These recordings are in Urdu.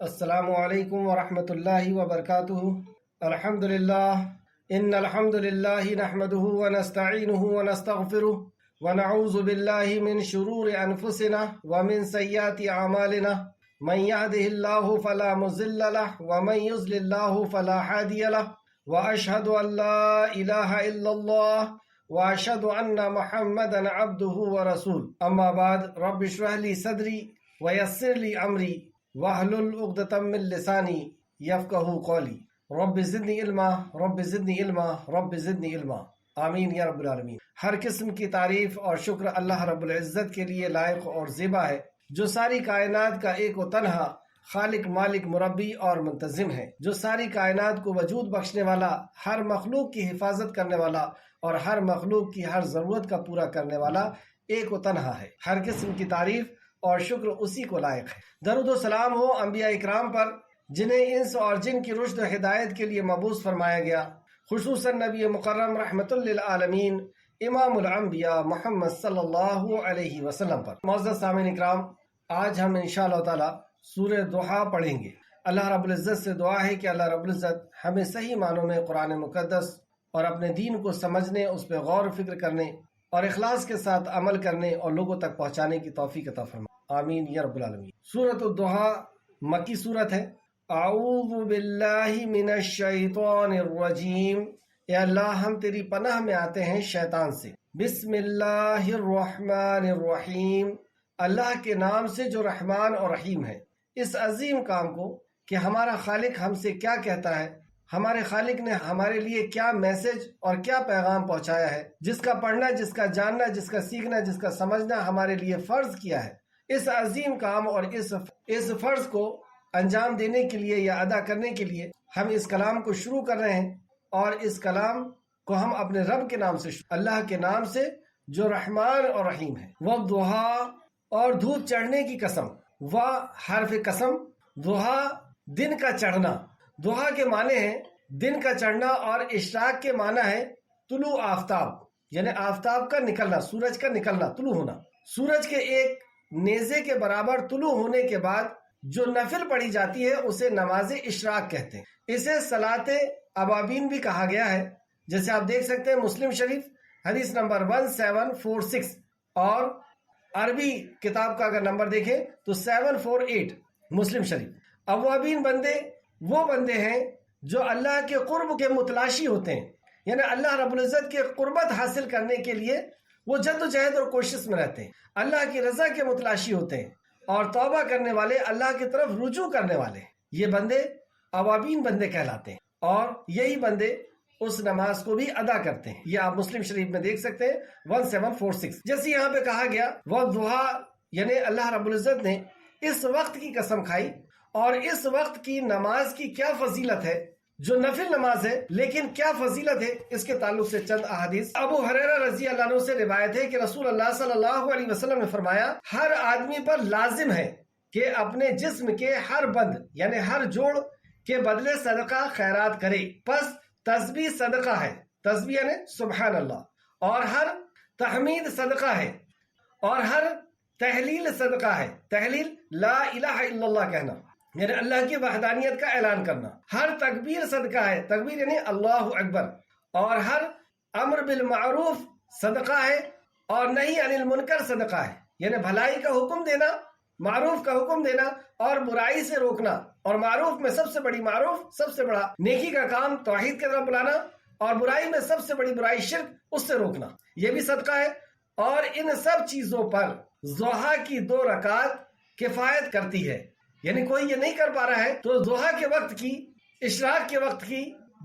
السلام علیکم ورحمۃ اللہ وبرکاتہ۔ الحمد للہ ان الحمد للہ نحمده ونستعینه ونستغفره ونعوذ باللہ من شرور انفسنا ومن سیئات اعمالنا من يهده الله فلا مضل له ومن يضلل الله فلا هادي له واشهد ان لا اله الا الله واشهد ان محمدا عبده ورسوله اما بعد رب اشرح لي صدري ويسر لي امري واحلل عقدۃ من لسانی یفقہوا قولی رب زدنی علما رب زدنی علما رب زدنی علما آمین یا رب العالمین۔ ہر قسم کی تعریف اور شکر اللہ رب العزت کے لیے لائق اور زیبا ہے، جو ساری کائنات کا ایک و تنہا خالق مالک مربی اور منتظم ہے، جو ساری کائنات کو وجود بخشنے والا، ہر مخلوق کی حفاظت کرنے والا اور ہر مخلوق کی ہر ضرورت کا پورا کرنے والا ایک و تنہا ہے۔ ہر قسم کی تعریف اور شکر اسی کو لائق ہے۔ درود و سلام ہو انبیاء اکرام پر، جنہیں انس اور جن کی رشد و ہدایت کے لیے مبعوث فرمایا گیا، خصوصاً نبی مکرم رحمت للعالمین امام الانبیاء محمد صلی اللہ علیہ وسلم پر۔ معزز سامعین اکرام، آج ہم انشاءاللہ تعالی سورہ ضحیٰ پڑھیں گے۔ اللہ رب العزت سے دعا ہے کہ اللہ رب العزت ہمیں صحیح معنوں میں قرآن مقدس اور اپنے دین کو سمجھنے، اس پہ غور و فکر کرنے اور اخلاص کے ساتھ عمل کرنے اور لوگوں تک پہنچانے کی توفیق عطا فرمائے، آمین یا رب العالمین۔ سورۃ الضحیٰ مکی سورت ہے۔ اعوذ باللہ من الشیطان الرجیم، اے اللہ ہم تیری پناہ میں آتے ہیں شیطان سے۔ بسم اللہ الرحمن الرحیم، اللہ کے نام سے جو رحمان اور رحیم ہے۔ اس عظیم کام کو کہ ہمارا خالق ہم سے کیا کہتا ہے، ہمارے خالق نے ہمارے لیے کیا میسج اور کیا پیغام پہنچایا ہے، جس کا پڑھنا، جس کا جاننا، جس کا سیکھنا، جس کا سمجھنا ہمارے لیے فرض کیا ہے، اس عظیم کام اور اس فرض کو انجام دینے کے لیے یا ادا کرنے کے لیے ہم اس کلام کو شروع کر رہے ہیں، اور اس کلام کو ہم اپنے رب کے نام سے اللہ کے نام سے جو رحمان اور رحیم ہے۔ والضحیٰ، اور دھوپ چڑھنے کی قسم، حرف قسم، ضحیٰ دن کا چڑھنا۔ ضحیٰ کے معنی ہے دن کا چڑھنا، اور اشراق کے معنی ہے طلوع آفتاب، یعنی آفتاب کا نکلنا، سورج کا نکلنا، طلوع ہونا۔ سورج کے ایک نیزے کے برابر طلوع ہونے کے بعد جو نفل پڑھی جاتی ہے اسے نماز اشراق کہتے ہیں۔ اسے صلاۃ ابابین بھی کہا گیا ہے، جیسے آپ دیکھ سکتے ہیں مسلم شریف حدیث نمبر 1746، اور عربی کتاب کا اگر نمبر دیکھیں تو 748 مسلم شریف۔ اوابین بندے وہ بندے ہیں جو اللہ کے قرب کے متلاشی ہوتے ہیں، یعنی اللہ رب العزت کے قربت حاصل کرنے کے لیے وہ جد و جہد اور کوشش میں رہتے ہیں، اللہ کی رضا کے متلاشی ہوتے ہیں، اور توبہ کرنے والے، اللہ کی طرف رجوع کرنے والے، یہ بندے اوابین بندے کہلاتے ہیں، اور یہی بندے اس نماز کو بھی ادا کرتے ہیں۔ یہ آپ مسلم شریف میں دیکھ سکتے ہیں 1746۔ جیسے یہاں پہ کہا گیا والضحیٰ، یعنی اللہ رب العزت نے اس وقت کی قسم کھائی، اور اس وقت کی نماز کی کیا فضیلت ہے، جو نفل نماز ہے لیکن کیا فضیلت ہے، اس کے تعلق سے چند احادیث۔ ابو ہریرہ رضی اللہ عنہ سے روایت ہے کہ رسول اللہ صلی اللہ علیہ وسلم نے فرمایا، ہر آدمی پر لازم ہے کہ اپنے جسم کے ہر بند، یعنی ہر جوڑ کے بدلے صدقہ خیرات کرے۔ پس تسبیح صدقہ ہے، تسبیح یعنی سبحان اللہ، اور ہر تحمید صدقہ ہے، اور ہر تحلیل صدقہ ہے، تحلیل لا الہ الا اللہ کہنا، یعنی اللہ کی وحدانیت کا اعلان کرنا۔ ہر تکبیر صدقہ ہے، تکبیر یعنی اللہ اکبر، اور ہر امر بالمعروف صدقہ ہے، اور نہی عن المنکر صدقہ ہے، یعنی بھلائی کا حکم دینا، معروف کا حکم دینا، اور برائی سے روکنا، اور معروف میں سب سے بڑی معروف، سب سے بڑا نیکی کا کام توحید کی طرف بلانا، اور برائی میں سب سے بڑی برائی شرک، اس سے روکنا، یہ بھی صدقہ ہے۔ اور ان سب چیزوں پر ضحیٰ کی 2 رکعت کفایت کرتی ہے، یعنی کوئی یہ نہیں کر پا رہا ہے تو ضحیٰ کے وقت کی، اشراق کے وقت کی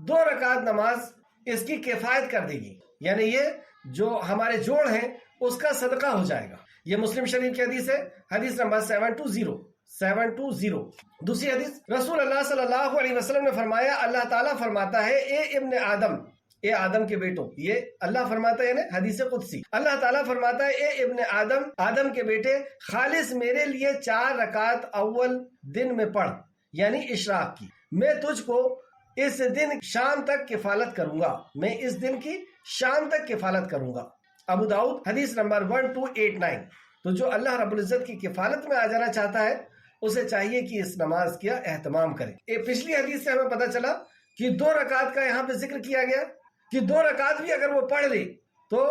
2 رکعت نماز اس کی کفایت کر دے گی، یعنی یہ جو ہمارے جوڑ ہیں اس کا صدقہ ہو جائے گا۔ یہ مسلم شریف کی حدیث ہے، حدیث نمبر 720۔ دوسری حدیث، رسول اللہ صلی اللہ علیہ وسلم نے فرمایا، اللہ تعالیٰ فرماتا ہے، اے ابن آدم، اے آدم کے بیٹوں، یہ اللہ فرماتا ہے، یعنی حدیث قدسی، اللہ تعالیٰ فرماتا ہے، اے ابن آدم، آدم کے بیٹے، خالص میرے لیے 4 رکعت اول دن میں پڑھ، یعنی اشراق کی، میں تجھ کو اس دن شام تک کفالت کروں گا، میں اس دن کی شام تک کفالت کروں گا۔ ابو داؤد حدیث نمبر 1289۔ تو جو اللہ رب العزت کی کفالت میں آ جانا چاہتا ہے اسے چاہیے کہ اس نماز کا اہتمام کرے۔ پچھلی حدیث سے ہمیں پتہ چلا کہ 2 رکعت کا یہاں پہ ذکر کیا گیا کہ 2 رکعت بھی اگر وہ پڑھ لے تو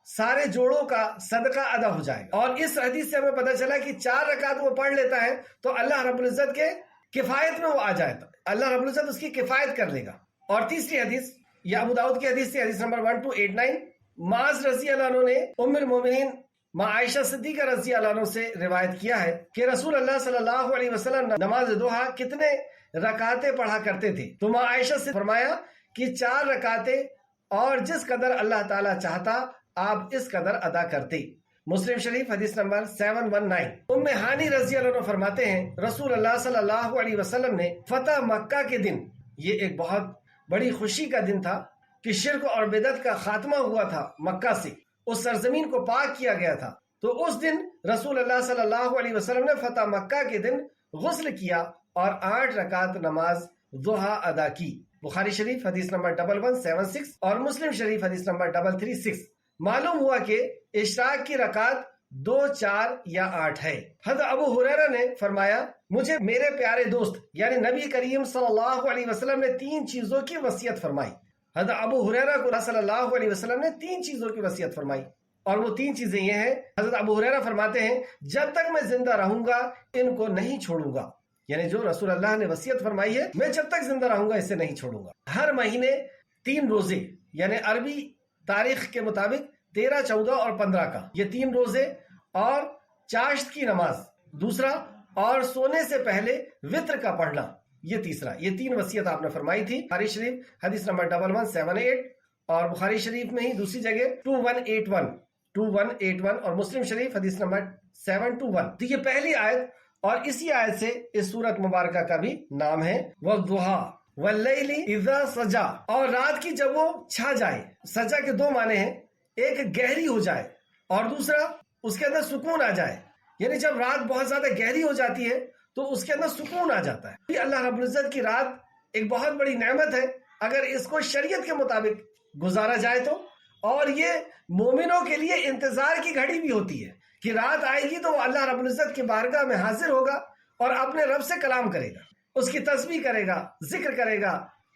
سارے جوڑوں کا صدقہ ادا ہو جائے گا، اور اس حدیث سے ہمیں پتہ چلا کہ 4 رکعت وہ پڑھ لیتا ہے تو اللہ رب العزت کے کفایت میں وہ آ جائے گا، اللہ رب العزت اس کی کفایت کر لے گا۔ اور تیسری حدیث یہ ابو داؤد کی حدیث سے، حدیث نمبر 1289، معاذ رضی اللہ عنہ نے ام المومنین ماں عائشہ صدیقہ رضی اللہ عنہ سے روایت کیا ہے کہ رسول اللہ صلی اللہ علیہ وسلم نماز ضحیٰ کتنے رکعتیں پڑھا کرتے تھے؟ تو ماں عائشہ سے فرمایا کہ 4 رکعتیں، اور جس قدر اللہ تعالیٰ چاہتا آپ اس قدر ادا کرتے۔ مسلم شریف حدیث نمبر 719۔ ام ہانی رضی اللہ عنہ فرماتے ہیں رسول اللہ صلی اللہ علیہ وسلم نے فتح مکہ کے دن، یہ ایک بہت بڑی خوشی کا دن تھا کہ شرک اور بدعت کا خاتمہ ہوا تھا، مکہ سے اس سرزمین کو پاک کیا گیا تھا، تو اس دن رسول اللہ صلی اللہ علیہ وسلم نے فتح مکہ کے دن غسل کیا اور 8 رکعت نماز ضحیٰ ادا کی۔ بخاری شریف حدیث نمبر 1176 اور مسلم شریف حدیث نمبر 336۔ معلوم ہوا کہ اشراق کی رکعت 2، 4 یا 8 ہے۔ حضرت ابو ہریرہ نے فرمایا مجھے میرے پیارے دوست یعنی نبی کریم صلی اللہ علیہ وسلم نے 3 چیزوں کی وصیت فرمائی۔ حضرت ابو ہریرہ کو صلی اللہ علیہ وسلم نے 3 چیزوں کی وصیت فرمائی، اور وہ 3 چیزیں یہ ہیں۔ حضرت ابو ہریرہ فرماتے ہیں جب تک میں زندہ رہوں گا ان کو نہیں چھوڑوں گا، یعنی جو رسول اللہ نے وصیت فرمائی ہے میں جب تک زندہ رہوں گا اسے نہیں چھوڑوں گا۔ ہر مہینے 3 روزے، یعنی عربی تاریخ کے مطابق 13، 14 اور 15 کا، یہ 3 روزے، اور چاشت کی نماز دوسرا، اور سونے سے پہلے وطر کا پڑھنا یہ تیسرا۔ یہ 3 وصیت آپ نے فرمائی تھی۔ بخاری شریف حدیث نمبر 1178 اور بخاری شریف میں ہی دوسری جگہ 2181 اور مسلم شریف حدیث نمبر 721۔ تو یہ پہلی آیت، اور اسی آیت سے اس سورت مبارکہ کا بھی نام ہے وَالضُّحَىٰ وَاللَّيْلِ إِذَا سَجَا، اور رات کی جب وہ چھا جائے۔ سجا کے 2 معنی ہیں، ایک گہری ہو جائے اور دوسرا اس کے اندر سکون آ جائے، یعنی جب رات بہت زیادہ گہری ہو جاتی ہے تو اس کے اندر سکون آ جاتا ہے۔ اللہ رب العزت کی رات ایک بہت بڑی نعمت ہے اگر اس کو شریعت کے مطابق گزارا جائے تو، اور یہ مومنوں کے لیے انتظار کی گھڑی بھی ہوتی ہے کہ رات آئے گی تو وہ اللہ رب العزت کی بارگاہ میں حاضر ہوگا اور اپنے رب سے کلام کرے گا، اس کی تسبیح کرے گا، ذکر کرے گا،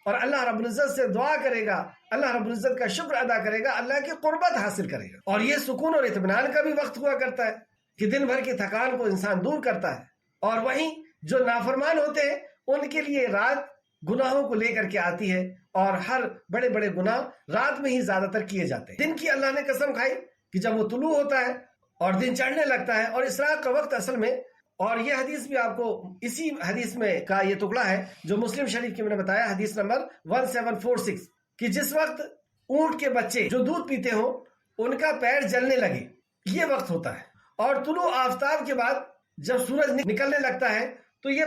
اور اللہ رب العزت سے دعا کرے گا، اللہ رب العزت کا شکر ادا کرے گا، اللہ کی قربت حاصل کرے گا۔ اور یہ سکون اور اطمینان کا بھی وقت ہوا کرتا ہے کہ دن بھر کی تھکان کو انسان دور کرتا ہے، اور وہیں جو نافرمان ہوتے ہیں ان کے لیے رات گناہوں کو لے کر کے آتی ہے، اور ہر بڑے بڑے گناہ رات میں ہی زیادہ تر کیے جاتے ہیں۔ دن کی اللہ نے قسم کھائی کہ جب وہ طلوع ہوتا ہے اور دن چڑھنے لگتا ہے، اور اسراء کا وقت اصل میں، اور یہ حدیث بھی آپ کو اسی حدیث میں کا یہ ٹکڑا ہے جو مسلم شریف کی میں نے بتایا، حدیث نمبر 1746، کہ جس وقت اونٹ کے بچے جو دودھ پیتے ہوں ان کا پیر جلنے لگے، یہ وقت ہوتا ہے۔ اور طلوع آفتاب کے بعد جب سورج نکلنے لگتا ہے تو یہ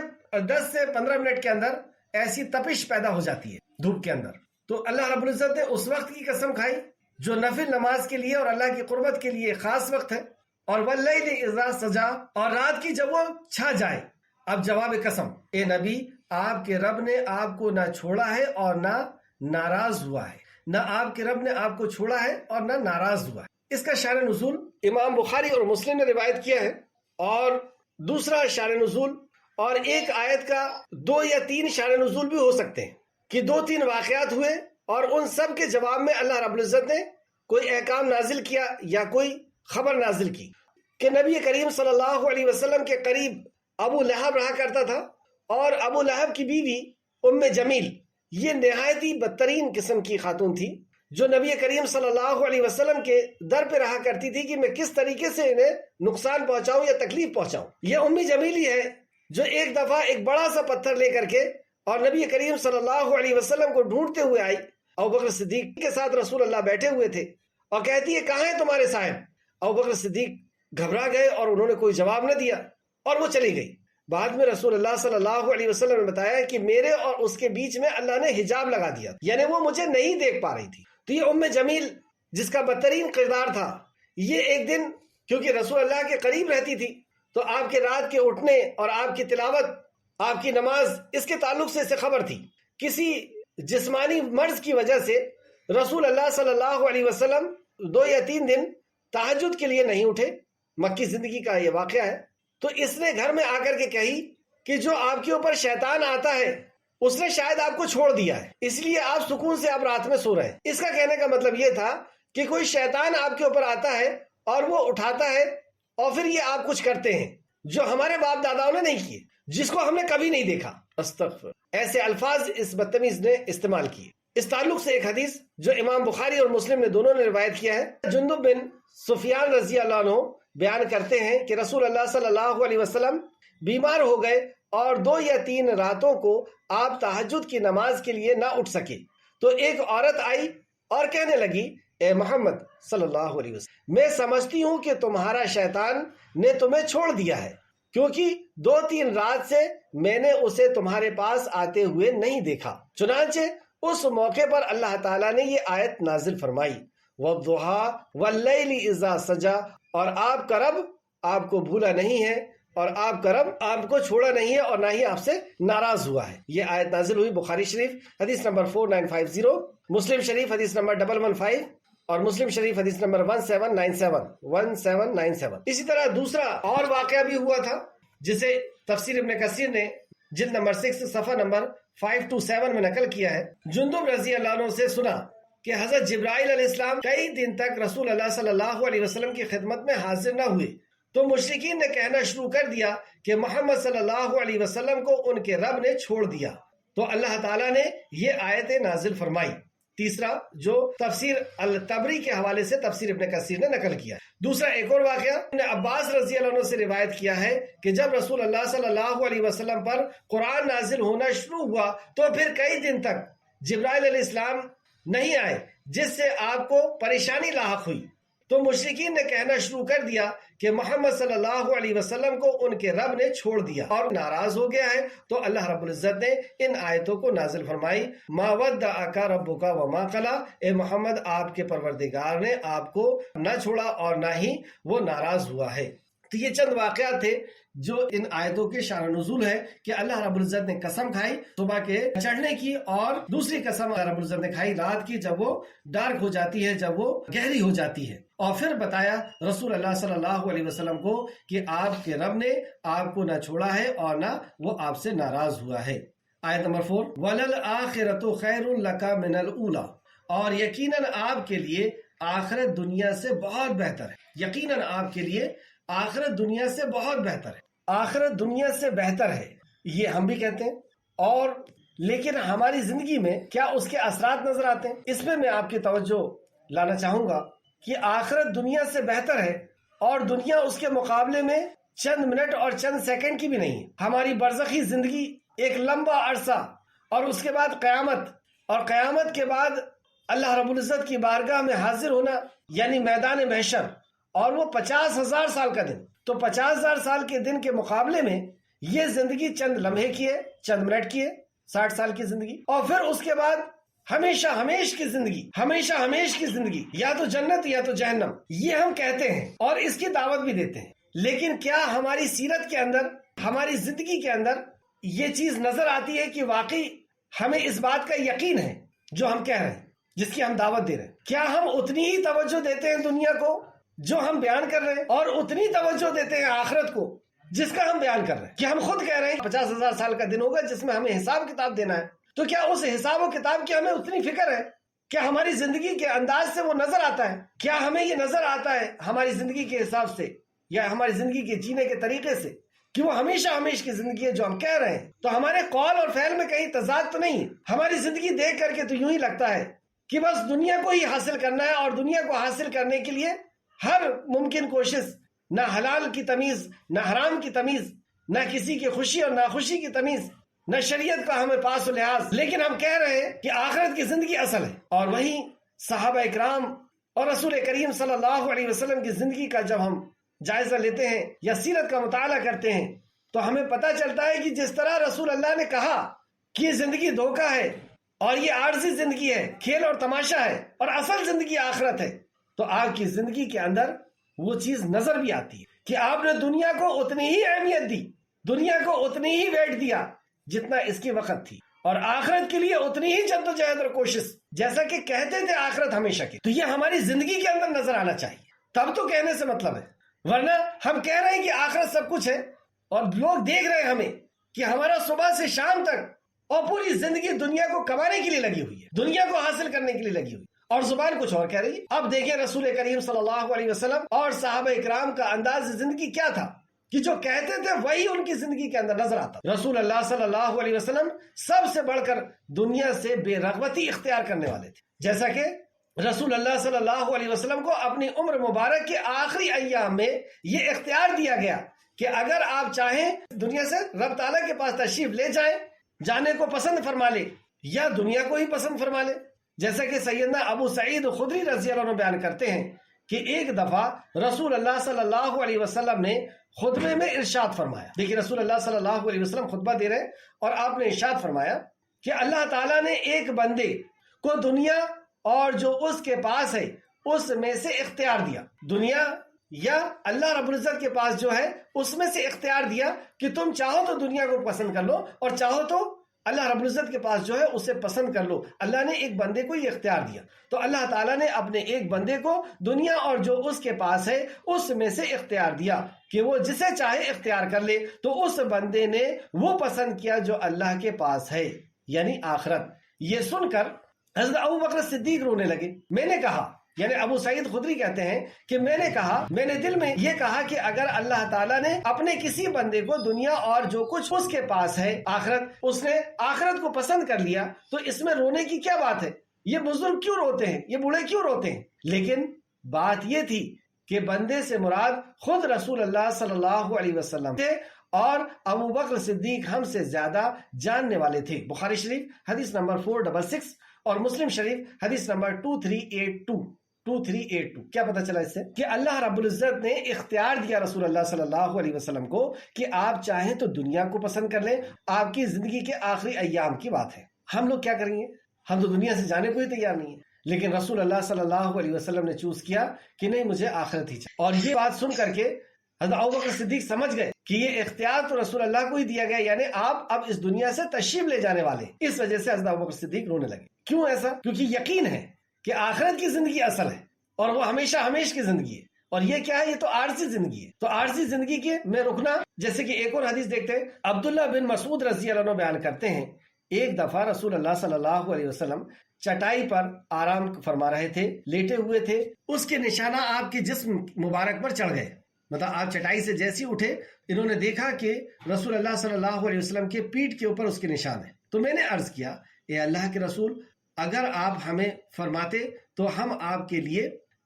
10 سے 15 منٹ کے اندر ایسی تپش پیدا ہو جاتی ہے دھوپ کے اندر۔ تو اللہ رب العزت نے اس وقت کی قسم کھائی جو نفل نماز کے لیے اور اللہ کی قربت کے لیے خاص وقت ہے، اور واللیل اذا سجا، اور رات کی جب وہ چھا جائے۔ اب جواب قسم، اے نبی آپ کے رب نے آپ کو نہ چھوڑا ہے اور نہ ناراض ہوا ہے، نہ آپ کے رب نے آپ کو چھوڑا ہے اور نہ ناراض ہوا ہے۔ اس کا شان نزول امام بخاری اور مسلم نے روایت کیا ہے، اور دوسرا شان نزول، اور ایک آیت کا 2 یا 3 شان نزول بھی ہو سکتے ہیں کہ 2-3 واقعات ہوئے اور ان سب کے جواب میں اللہ رب العزت نے کوئی احکام نازل کیا یا کوئی خبر نازل کی کہ نبی کریم صلی اللہ علیہ وسلم کے قریب ابو لہب رہا کرتا تھا، اور ابو لہب کی بیوی ام جمیل یہ نہایت ہی بدترین قسم کی خاتون تھی جو نبی کریم صلی اللہ علیہ وسلم کے در پہ رہا کرتی تھی کہ میں کس طریقے سے انہیں نقصان پہنچاؤں یا تکلیف پہنچاؤں۔ یہ ام جمیل ہی ہے جو ایک دفعہ ایک بڑا سا پتھر لے کر کے اور نبی کریم صلی اللہ علیہ وسلم کو ڈھونڈتے ہوئے آئی۔ ابوبکر صدیق کے ساتھ رسول اللہ بیٹھے ہوئے تھے اور کہتی ہے کہاں ہیں تمہارے صاحب؟ ابوبکر صدیق گھبرا گئے اور انہوں نے کوئی جواب نہ دیا اور وہ چلی گئی۔ بعد میں رسول اللہ صلی اللہ علیہ وسلم نے بتایا کہ میرے اور اس کے بیچ میں اللہ نے حجاب لگا دیا، یعنی وہ مجھے نہیں دیکھ پا رہی تھی۔ تو یہ ام جمیل جس کا بدترین کردار تھا، یہ ایک دن کیونکہ رسول اللہ کے قریب رہتی تھی تو آپ کے رات کے اٹھنے اور آپ کی تلاوت، آپ کی نماز، اس کے تعلق سے اسے خبر تھی۔ کسی جسمانی مرض کی وجہ سے رسول اللہ صلی اللہ علیہ وسلم 2 یا 3 دن تہجد کے لیے نہیں اٹھے، مکی زندگی کا یہ واقعہ ہے۔ تو اس نے گھر میں آ کر کے کہی کہ جو آپ کے اوپر شیطان آتا ہے اس نے شاید آپ کو چھوڑ دیا ہے، اس لیے آپ سکون سے آپ رات میں سو رہے ہیں۔ اس کا کہنے کا مطلب یہ تھا کہ کوئی شیطان آپ کے اوپر آتا ہے اور وہ اٹھاتا ہے اور پھر یہ آپ کچھ کرتے ہیں جو ہمارے باپ داداؤں نے نہیں کیے، جس کو ہم نے کبھی نہیں دیکھا۔ استغفر، ایسے الفاظ اس بدتمیز نے استعمال کیے۔ اس تعلق سے ایک حدیث جو امام بخاری اور مسلم نے دونوں نے روایت کیا ہے، جندب بن سفیان رضی اللہ عنہ بیان کرتے ہیں کہ رسول اللہ صلی اللہ علیہ وسلم بیمار ہو گئے اور 2 یا 3 راتوں کو آپ تہجد کی نماز کے لیے نہ اٹھ سکے، تو ایک عورت آئی اور کہنے لگی، اے محمد صلی اللہ علیہ وسلم، میں سمجھتی ہوں کہ تمہارا شیطان نے تمہیں چھوڑ دیا ہے، کیونکہ 2-3 رات سے میں نے اسے تمہارے پاس آتے ہوئے نہیں دیکھا۔ چنانچہ اس موقع پر اللہ تعالیٰ نے یہ آیت نازل فرمائی، وَالضُّحَىٰ وَاللَّيْلِ إِذَا سَجَىٰ، اور آپ کا رب آپ کو بھولا نہیں ہے اور آپ کا رب آپ کو چھوڑا نہیں ہے اور نہ ہی آپ سے ناراض ہوا ہے۔ یہ آیت نازل ہوئی بخاری شریف حدیث نمبر 4950، مسلم شریف حدیث نمبر 115 اور مسلم شریف حدیث نمبر 1797۔ اسی طرح دوسرا اور واقعہ بھی ہوا تھا جسے تفسیر ابن کثیر نے جلد نمبر 6 صفحہ نمبر 527 میں نقل کیا ہے۔ جندب رضی اللہ عنہ سے سنا کہ حضرت جبرائیل علیہ السلام کئی دن تک رسول اللہ صلی اللہ علیہ وسلم کی خدمت میں حاضر نہ ہوئے، تو مشرکین نے کہنا شروع کر دیا کہ محمد صلی اللہ علیہ وسلم کو ان کے رب نے چھوڑ دیا، تو اللہ تعالیٰ نے یہ آیت نازل فرمائی۔ تیسرا جو تفسیر الطبری کے حوالے سے تفسیر ابن کثیر نے نقل کیا۔ دوسرا ایک اور واقعہ ابن عباس رضی اللہ عنہ سے روایت کیا ہے کہ جب رسول اللہ صلی اللہ علیہ وسلم پر قرآن نازل ہونا شروع ہوا تو پھر کئی دن تک جبرائیل علیہ السلام نہیں آئے، جس سے آپ کو پریشانی لاحق ہوئی، تو مشرکین نے کہنا شروع کر دیا کہ محمد صلی اللہ علیہ وسلم کو ان کے رب نے چھوڑ دیا اور ناراض ہو گیا ہے، تو اللہ رب العزت نے ان آیتوں کو نازل فرمائی، ما ودعک ربک وما قلی، اے محمد آپ کے پروردگار نے آپ کو نہ چھوڑا اور نہ ہی وہ ناراض ہوا ہے۔ تو یہ چند واقعات تھے جو ان آیتوں کے شان نزول ہے کہ اللہ رب العزت نے قسم کھائی صبح کے چڑھنے کی، اور دوسری قسم اللہ رب العزت نے کھائی رات کی جب وہ ڈارک ہو جاتی ہے، جب وہ گہری ہو جاتی ہے، اور پھر بتایا رسول اللہ صلی اللہ علیہ وسلم کو کہ آپ کے رب نے آپ کو نہ چھوڑا ہے اور نہ وہ آپ سے ناراض ہوا ہے۔ آیت نمبر 4، وَلَلْآخِرَةُ خَيْرٌ لَكَ مِنَ الْأُولَىٰ، اور یقیناً آپ کے لیے آخرت دنیا سے بہت بہتر ہے، یقیناً آپ کے لیے آخرت دنیا سے بہت بہتر ہے۔ آخرت دنیا سے بہتر ہے یہ ہم بھی کہتے ہیں، اور لیکن ہماری زندگی میں کیا اس کے اثرات نظر آتے ہیں؟ اس میں آپ کی توجہ لانا چاہوں گا کہ آخرت دنیا سے بہتر ہے اور دنیا اس کے مقابلے میں چند منٹ اور چند سیکنڈ کی بھی نہیں ہے۔ ہماری برزخی زندگی ایک لمبا عرصہ، اور اس کے بعد قیامت، اور قیامت کے بعد اللہ رب العزت کی بارگاہ میں حاضر ہونا یعنی میدان محشر، اور وہ 50,000 سال کا دن، تو 50,000 سال کے دن کے مقابلے میں یہ زندگی چند لمحے کی ہے، چند منٹ کی ہے، 60 سال کی زندگی، اور پھر اس کے بعد ہمیشہ ہمیش کی زندگی، ہمیشہ ہمیش کی زندگی، یا تو جنت یا تو جہنم، یہ ہم کہتے ہیں اور اس کی دعوت بھی دیتے ہیں، لیکن کیا ہماری سیرت کے اندر، ہماری زندگی کے اندر یہ چیز نظر آتی ہے کہ واقعی ہمیں اس بات کا یقین ہے جو ہم کہہ رہے ہیں، جس کی ہم دعوت دے رہے ہیں؟ کیا ہم اتنی ہی توجہ دیتے ہیں دنیا کو جو ہم بیان کر رہے ہیں، اور اتنی توجہ دیتے ہیں آخرت کو جس کا ہم بیان کر رہے ہیں؟ کہ ہم خود کہہ رہے ہیں 50,000 سال کا دن ہوگا جس میں ہمیں حساب کتاب دینا ہے، تو کیا اس حساب و کتاب کی ہمیں اتنی فکر ہے؟ کیا ہماری زندگی کے انداز سے وہ نظر آتا ہے؟ کیا ہمیں یہ نظر آتا ہے ہماری زندگی کے حساب سے یا ہماری زندگی کے جینے کے طریقے سے کہ وہ ہمیشہ ہمیش کی زندگی ہے جو ہم کہہ رہے ہیں؟ تو ہمارے قول اور فعل میں کہیں تضاد تو نہیں ہے؟ ہماری زندگی دیکھ کر کے تو یوں ہی لگتا ہے کہ بس دنیا کو ہی حاصل کرنا ہے، اور دنیا کو حاصل کرنے کے لیے ہر ممکن کوشش، نہ حلال کی تمیز، نہ حرام کی تمیز، نہ کسی کی خوشی اور ناخوشی کی تمیز، نہ شریعت کا ہمیں پاس و لحاظ، لیکن ہم کہہ رہے ہیں کہ آخرت کی زندگی اصل ہے۔ اور وہیں صحابہ اکرام اور رسول کریم صلی اللہ علیہ وسلم کی زندگی کا جب ہم جائزہ لیتے ہیں یا سیرت کا مطالعہ کرتے ہیں تو ہمیں پتہ چلتا ہے کہ جس طرح رسول اللہ نے کہا کہ یہ زندگی دھوکہ ہے اور یہ عارضی زندگی ہے، کھیل اور تماشا ہے، اور اصل زندگی آخرت ہے، تو آپ کی زندگی کے اندر وہ چیز نظر بھی آتی ہے کہ آپ نے دنیا کو اتنی ہی اہمیت دی، دنیا کو اتنی ہی ویٹ دیا جتنا اس کی وقت تھی، اور آخرت کے لیے اتنی ہی جد و جہد اور کوشش، جیسا کہ کہتے تھے آخرت ہمیشہ کی۔ تو یہ ہماری زندگی کے اندر نظر آنا چاہیے، تب تو کہنے سے مطلب ہے، ورنہ ہم کہہ رہے ہیں کہ آخرت سب کچھ ہے اور لوگ دیکھ رہے ہیں ہمیں کہ ہمارا صبح سے شام تک اور پوری زندگی دنیا کو کمانے کے لیے لگی ہوئی ہے، دنیا کو حاصل کرنے کے لیے لگی ہوئی، اور زبان کچھ اور کہہ رہی ہے۔ اب دیکھیں رسول کریم صلی اللہ علیہ وسلم اور صحابہ اکرام کا انداز زندگی کیا تھا کہ جو کہتے تھے وہی ان کی زندگی کے اندر نظر آتا۔ رسول اللہ صلی اللہ علیہ وسلم سب سے بڑھ کر دنیا سے بے رغبتی اختیار کرنے والے تھے، جیسا کہ رسول اللہ صلی اللہ علیہ وسلم کو اپنی عمر مبارک کے آخری ایام میں یہ اختیار دیا گیا کہ اگر آپ چاہیں دنیا سے رب تعالیٰ کے پاس تشریف لے جائیں، جانے کو پسند فرما لے یا دنیا کو ہی پسند فرما لے۔ جیسا کہ سیدنا ابو سعید خدری رضی اللہ عنہ بیان کرتے ہیں کہ ایک دفعہ رسول اللہ صلی اللہ علیہ وسلم نے خطبے میں ارشاد فرمایا، دیکھیے رسول اللہ صلی اللہ علیہ وسلم خطبہ دے رہے ہیں اور آپ نے ارشاد فرمایا کہ اللہ تعالیٰ نے ایک بندے کو دنیا اور جو اس کے پاس ہے اس میں سے اختیار دیا، دنیا یا اللہ رب العزت کے پاس جو ہے اس میں سے اختیار دیا کہ تم چاہو تو دنیا کو پسند کر لو اور چاہو تو اللہ رب العزت کے پاس جو ہے اسے پسند کر لو۔ اللہ نے ایک بندے کو یہ اختیار دیا، تو اللہ تعالیٰ نے اپنے ایک بندے کو دنیا اور جو اس کے پاس ہے اس میں سے اختیار دیا کہ وہ جسے چاہے اختیار کر لے، تو اس بندے نے وہ پسند کیا جو اللہ کے پاس ہے، یعنی آخرت۔ یہ سن کر حضرت ابو بکر صدیق رونے لگے۔ میں نے کہا، یعنی ابو سعید خدری کہتے ہیں کہ میں نے دل میں یہ کہا کہ اگر اللہ تعالیٰ نے اپنے کسی بندے کو دنیا اور جو کچھ اس کے پاس ہے آخرت، اس نے آخرت کو پسند کر لیا، تو اس میں رونے کی کیا بات ہے؟ یہ بزرگ کیوں روتے ہیں؟ یہ بوڑھے کیوں روتے ہیں؟ لیکن بات یہ تھی کہ بندے سے مراد خود رسول اللہ صلی اللہ علیہ وسلم تھے اور ابو بکر صدیق ہم سے زیادہ جاننے والے تھے۔ بخاری شریف حدیث نمبر 466 اور مسلم شریف حدیث نمبر 2382 کیا پتہ چلا اس سے؟ کہ اللہ رب العزت نے اختیار دیا رسول اللہ صلی اللہ علیہ وسلم کو کہ آپ چاہیں تو دنیا کو پسند کر لیں۔ آپ کی زندگی کے آخری ایام کی بات ہے۔ ہم لوگ کیا کریں گے؟ ہم تو دنیا سے جانے کو ہی تیار نہیں ہیں، لیکن رسول اللہ صلی اللہ علیہ وسلم نے چوز کیا کہ نہیں، مجھے آخرت ہی چاہیے۔ اور یہ بات سن کر کے حضرت ابوبکر صدیق سمجھ گئے کہ یہ اختیار تو رسول اللہ کو ہی دیا گیا، یعنی آپ اب اس دنیا سے تشریف لے جانے والے۔ اس وجہ سے حضرت ابوبکر صدیق رونے لگے۔ کیوں ایسا؟ کیونکہ یقین ہے کہ آخرت کی زندگی اصل ہے اور وہ ہمیشہ ہمیش کی زندگی ہے، اور یہ کیا ہے؟ یہ تو عارضی زندگی ہے۔ تو عارضی زندگی کے میں رکنا، جیسے کہ ایک اور حدیث دیکھتے ہیں، عبداللہ بن مسعود رضی اللہ عنہ بیان کرتے ہیں ایک دفعہ رسول اللہ صلی اللہ علیہ وسلم چٹائی پر آرام فرما رہے تھے، لیٹے ہوئے تھے، اس کے نشانہ آپ کے جسم مبارک پر چڑھ گئے۔ مطلب آپ چٹائی سے جیسے اٹھے، انہوں نے دیکھا کہ رسول اللہ صلی اللہ علیہ وسلم کے پیٹھ کے اوپر اس کے نشان ہیں۔ تو میں نے عرض کیا، اے اللہ کے رسول، اگر آپ ہمیں فرماتے تو ہم آپ کے لیے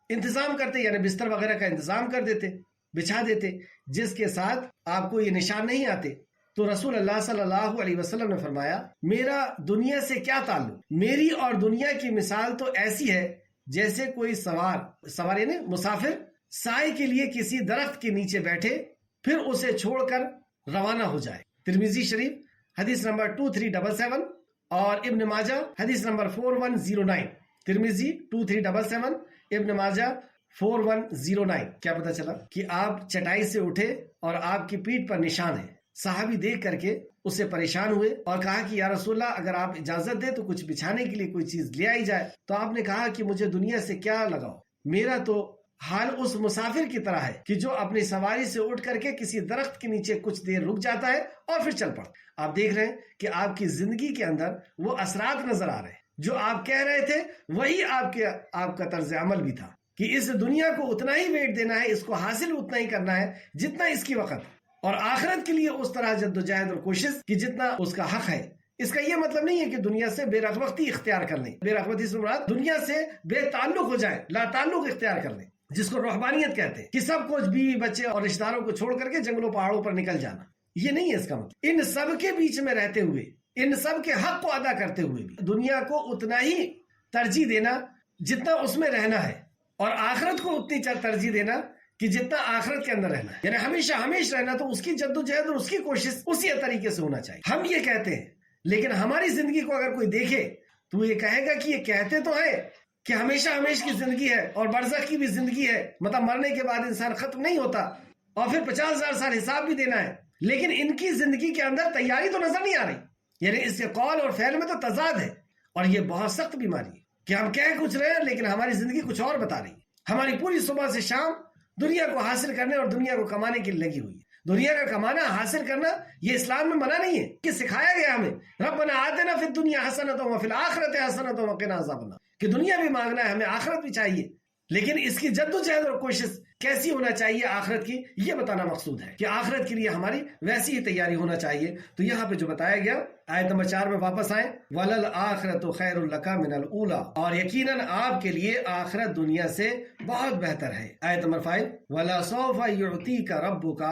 انتظام کرتے، یعنی بستر وغیرہ کا انتظام کر دیتے، بچھا دیتے، جس کے ساتھ آپ کو یہ نشان نہیں آتے۔ تو رسول اللہ صلی اللہ علیہ وسلم نے فرمایا، میرا دنیا سے کیا تعلق؟ میری اور دنیا کی مثال تو ایسی ہے جیسے کوئی سوار یعنی مسافر سائے کے لیے کسی درخت کے نیچے بیٹھے، پھر اسے چھوڑ کر روانہ ہو جائے۔ ترمذی شریف حدیث نمبر 2377 اور ابن ماجہ حدیث نمبر 4109۔ ترمذی 2377، ابن ماجہ 4109۔ کیا پتہ چلا کہ آپ چٹائی سے اٹھے اور آپ کی پیٹھ پر نشان ہے۔ صحابی دیکھ کر کے اس سے پریشان ہوئے اور کہا کہ یا رسول اللہ، اگر آپ اجازت دیں تو کچھ بچھانے کے لیے کوئی چیز لے آئی جائے۔ تو آپ نے کہا کہ مجھے دنیا سے کیا لگاؤ، میرا تو حال اس مسافر کی طرح ہے کہ جو اپنی سواری سے اٹھ کر کے کسی درخت کے نیچے کچھ دیر رک جاتا ہے اور پھر چل پڑتا۔ آپ دیکھ رہے ہیں کہ آپ کی زندگی کے اندر وہ اثرات نظر آ رہے ہیں، جو آپ کہہ رہے تھے وہی آپ کا طرز عمل بھی تھا کہ اس دنیا کو اتنا ہی ویٹ دینا ہے، اس کو حاصل اتنا ہی کرنا ہے جتنا اس کی وقت، اور آخرت کے لیے اس طرح جدوجہد اور کوشش کہ جتنا اس کا حق ہے۔ اس کا یہ مطلب نہیں ہے کہ دنیا سے بے رغبتی اختیار کر لیں، بے رغبتی سے مراد دنیا سے بے تعلق ہو جائے، لا تعلق اختیار کر لیں، جس کو روحانیت کہتے ہیں کہ سب کچھ بیوی بچے اور رشتہ داروں کو چھوڑ کر کے جنگلوں پہاڑوں پر نکل جانا۔ یہ نہیں ہے اس کا مطلب۔ ان سب کے بیچ میں رہتے ہوئے، ان سب کے حق کو ادا کرتے ہوئے بھی دنیا کو اتنا ہی ترجیح دینا جتنا اس میں رہنا ہے، اور آخرت کو اتنی ترجیح دینا کہ جتنا آخرت کے اندر رہنا ہے، یعنی ہمیشہ ہمیش رہنا۔ تو اس کی جدوجہد اور اس کی کوشش اسی طریقے سے ہونا چاہیے۔ ہم یہ کہتے ہیں، لیکن ہماری زندگی کو اگر کوئی دیکھے تو وہ یہ کہے گا کہ یہ کہتے تو ہیں کہ ہمیشہ ہمیش کی زندگی ہے اور برزخ کی بھی زندگی ہے، مطلب مرنے کے بعد انسان ختم نہیں ہوتا اور پھر 50,000 سال حساب بھی دینا ہے، لیکن ان کی زندگی کے اندر تیاری تو نظر نہیں آ رہی۔ یعنی اس کے قول اور فعل میں تو تضاد ہے، اور یہ بہت سخت بیماری ہے کہ ہم کہہ کچھ رہے ہیں لیکن ہماری زندگی کچھ اور بتا رہی ہے۔ ہماری پوری صبح سے شام دنیا کو حاصل کرنے اور دنیا کو کمانے کے لیے لگی ہوئی ہے، دنیا کا کمانا حاصل کرنا یہ اسلام میں منع نہیں ہے، کہ سکھایا گیا ہمیں ربنا آتنا فی الدنیا حسنۃ وفی الآخرۃ حسنۃ وقنا عذاب النار، کہ دنیا بھی مانگنا ہے ہمیں، آخرت بھی چاہیے، لیکن اس کی جد و جہد اور کوشش کیسی ہونا چاہیے آخرت کی، یہ بتانا مقصود ہے کہ آخرت کے لیے ہماری ویسی ہی تیاری ہونا چاہیے۔ تو یہاں پہ جو بتایا گیا، آیت نمبر 4 میں واپس آئیں، وَلَلْآخِرَةُ خَيْرٌ لَكَ مِنَ الْأُولَىٰ، اور یقیناً آپ کے لیے آخرت دنیا سے بہت بہتر ہے۔ آیت نمبر 5 وَلَسَوْفَ يُعْطِيكَ رَبُّكَ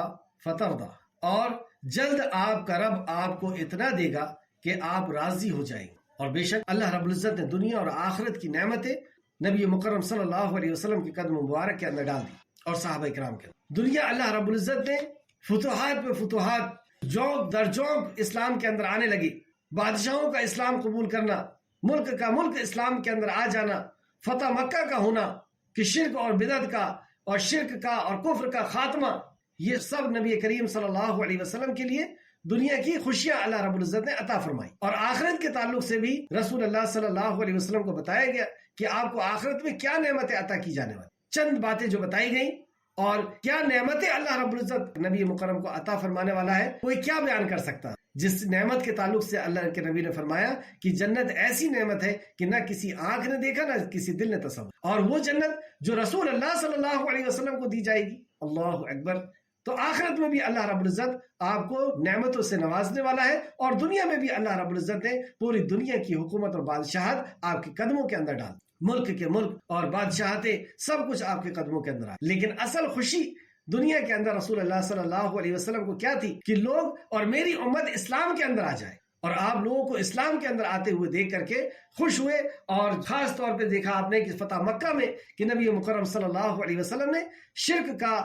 فَتَرْضَىٰ، اور جلد آپ کا رب آپ کو اتنا دے گا کہ آپ راضی ہو جائیں گے۔ اور بے شک اللہ رب العزت نے دنیا اور آخرت کی نعمتیں نبی مکرم صلی اللہ علیہ وسلم کے قدم مبارک کے اندر ڈال دی اور صحابہ کرام کے اندر۔ دنیا اللہ رب العزت نے فتوحات پہ فتوحات، جوک در جوک اسلام کے اندر آنے لگی، بادشاہوں کا اسلام قبول کرنا، ملک کا ملک اسلام کے اندر آ جانا، فتح مکہ کا ہونا، کہ شرک اور بدعت کا اور شرک کا اور کفر کا خاتمہ، یہ سب نبی کریم صلی اللہ علیہ وسلم کے لیے دنیا کی خوشیاں اللہ رب العزت نے عطا فرمائی۔ اور آخرت کے تعلق سے بھی رسول اللہ صلی اللہ علیہ وسلم کو بتایا گیا کہ آپ کو آخرت میں کیا نعمتیں عطا کی جانے والی، چند باتیں جو بتائی گئیں، اور کیا نعمتیں اللہ رب العزت نبی مکرم کو عطا فرمانے والا ہے، کوئی کیا بیان کر سکتا ہے؟ جس نعمت کے تعلق سے اللہ کے نبی نے فرمایا کہ جنت ایسی نعمت ہے کہ نہ کسی آنکھ نے دیکھا نہ کسی دل نے تصور، اور وہ جنت جو رسول اللہ صلی اللہ علیہ وسلم کو دی جائے گی۔ اللہ اکبر! تو آخرت میں بھی اللہ رب العزت آپ کو نعمتوں سے نوازنے والا ہے، اور دنیا میں بھی اللہ رب العزت نے پوری دنیا کی حکومت اور بادشاہت آپ کے قدموں کے اندر ڈال، ملک کے ملک اور بادشاہتیں سب کچھ آپ کے قدموں کے اندر آئے۔ لیکن اصل خوشی دنیا کے اندر رسول اللہ صلی اللہ علیہ وسلم کو کیا تھی؟ کہ لوگ اور میری امت اسلام کے اندر آ جائے، اور آپ لوگوں کو اسلام کے اندر آتے ہوئے دیکھ کر کے خوش ہوئے۔ اور خاص طور پہ دیکھا آپ نے کہ فتح مکہ میں کہ نبی مکرم صلی اللہ علیہ وسلم نے شرک کا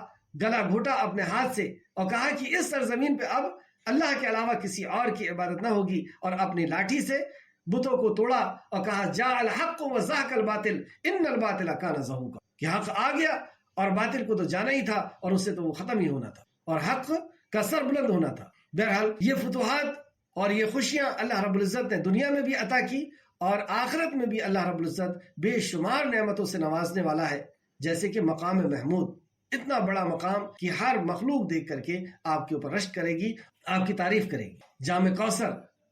گلا گھوٹا اپنے ہاتھ سے، اور کہا کہ اس سرزمین پہ اب اللہ کے علاوہ کسی اور کی عبادت نہ ہوگی، اور اپنی لاٹھی سے بتوں کو توڑا اور کہا جاء الحق وزهق الباطل ان الباطل كان زهوقا، کہ حق آ گیا اور باطل کو تو جانا ہی تھا، اور اس سے تو وہ ختم ہی ہونا تھا، اور حق کا سر بلند ہونا تھا۔ بہرحال یہ فتوحات اور یہ خوشیاں اللہ رب العزت نے دنیا میں بھی عطا کی، اور آخرت میں بھی اللہ رب العزت بے شمار نعمتوں سے نوازنے والا ہے، جیسے کہ مقام محمود، اتنا بڑا مقام کہ ہر مخلوق دیکھ کر کے آپ کے اوپر رشک کرے گی، آپ کی تعریف کرے گی۔ جام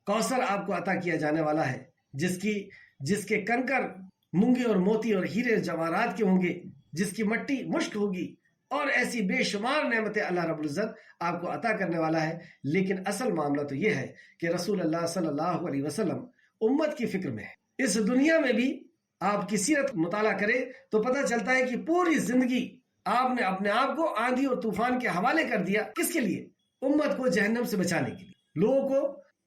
کوثر آپ کو عطا کیا جانے والا ہے، جس کے کنکر مونگے اور موتی اور ہیرے جواہرات کے ہوں گے، جس کی مٹی مشک ہوگی، اور ایسی بے شمار نعمتیں اللہ رب العزت آپ کو عطا کرنے والا ہے۔ لیکن اصل معاملہ تو یہ ہے کہ رسول اللہ صلی اللہ علیہ وسلم امت کی فکر میں ہے۔ اس دنیا میں بھی آپ کی سیرت مطالعہ کرے تو پتہ چلتا ہے کہ پوری زندگی آپ نے اپنے آپ کو آندھی اور طوفان کے حوالے کر دیا۔ کس کے لیے؟ امت کو جہنم سے بچانے کے لیے، لوگوں کو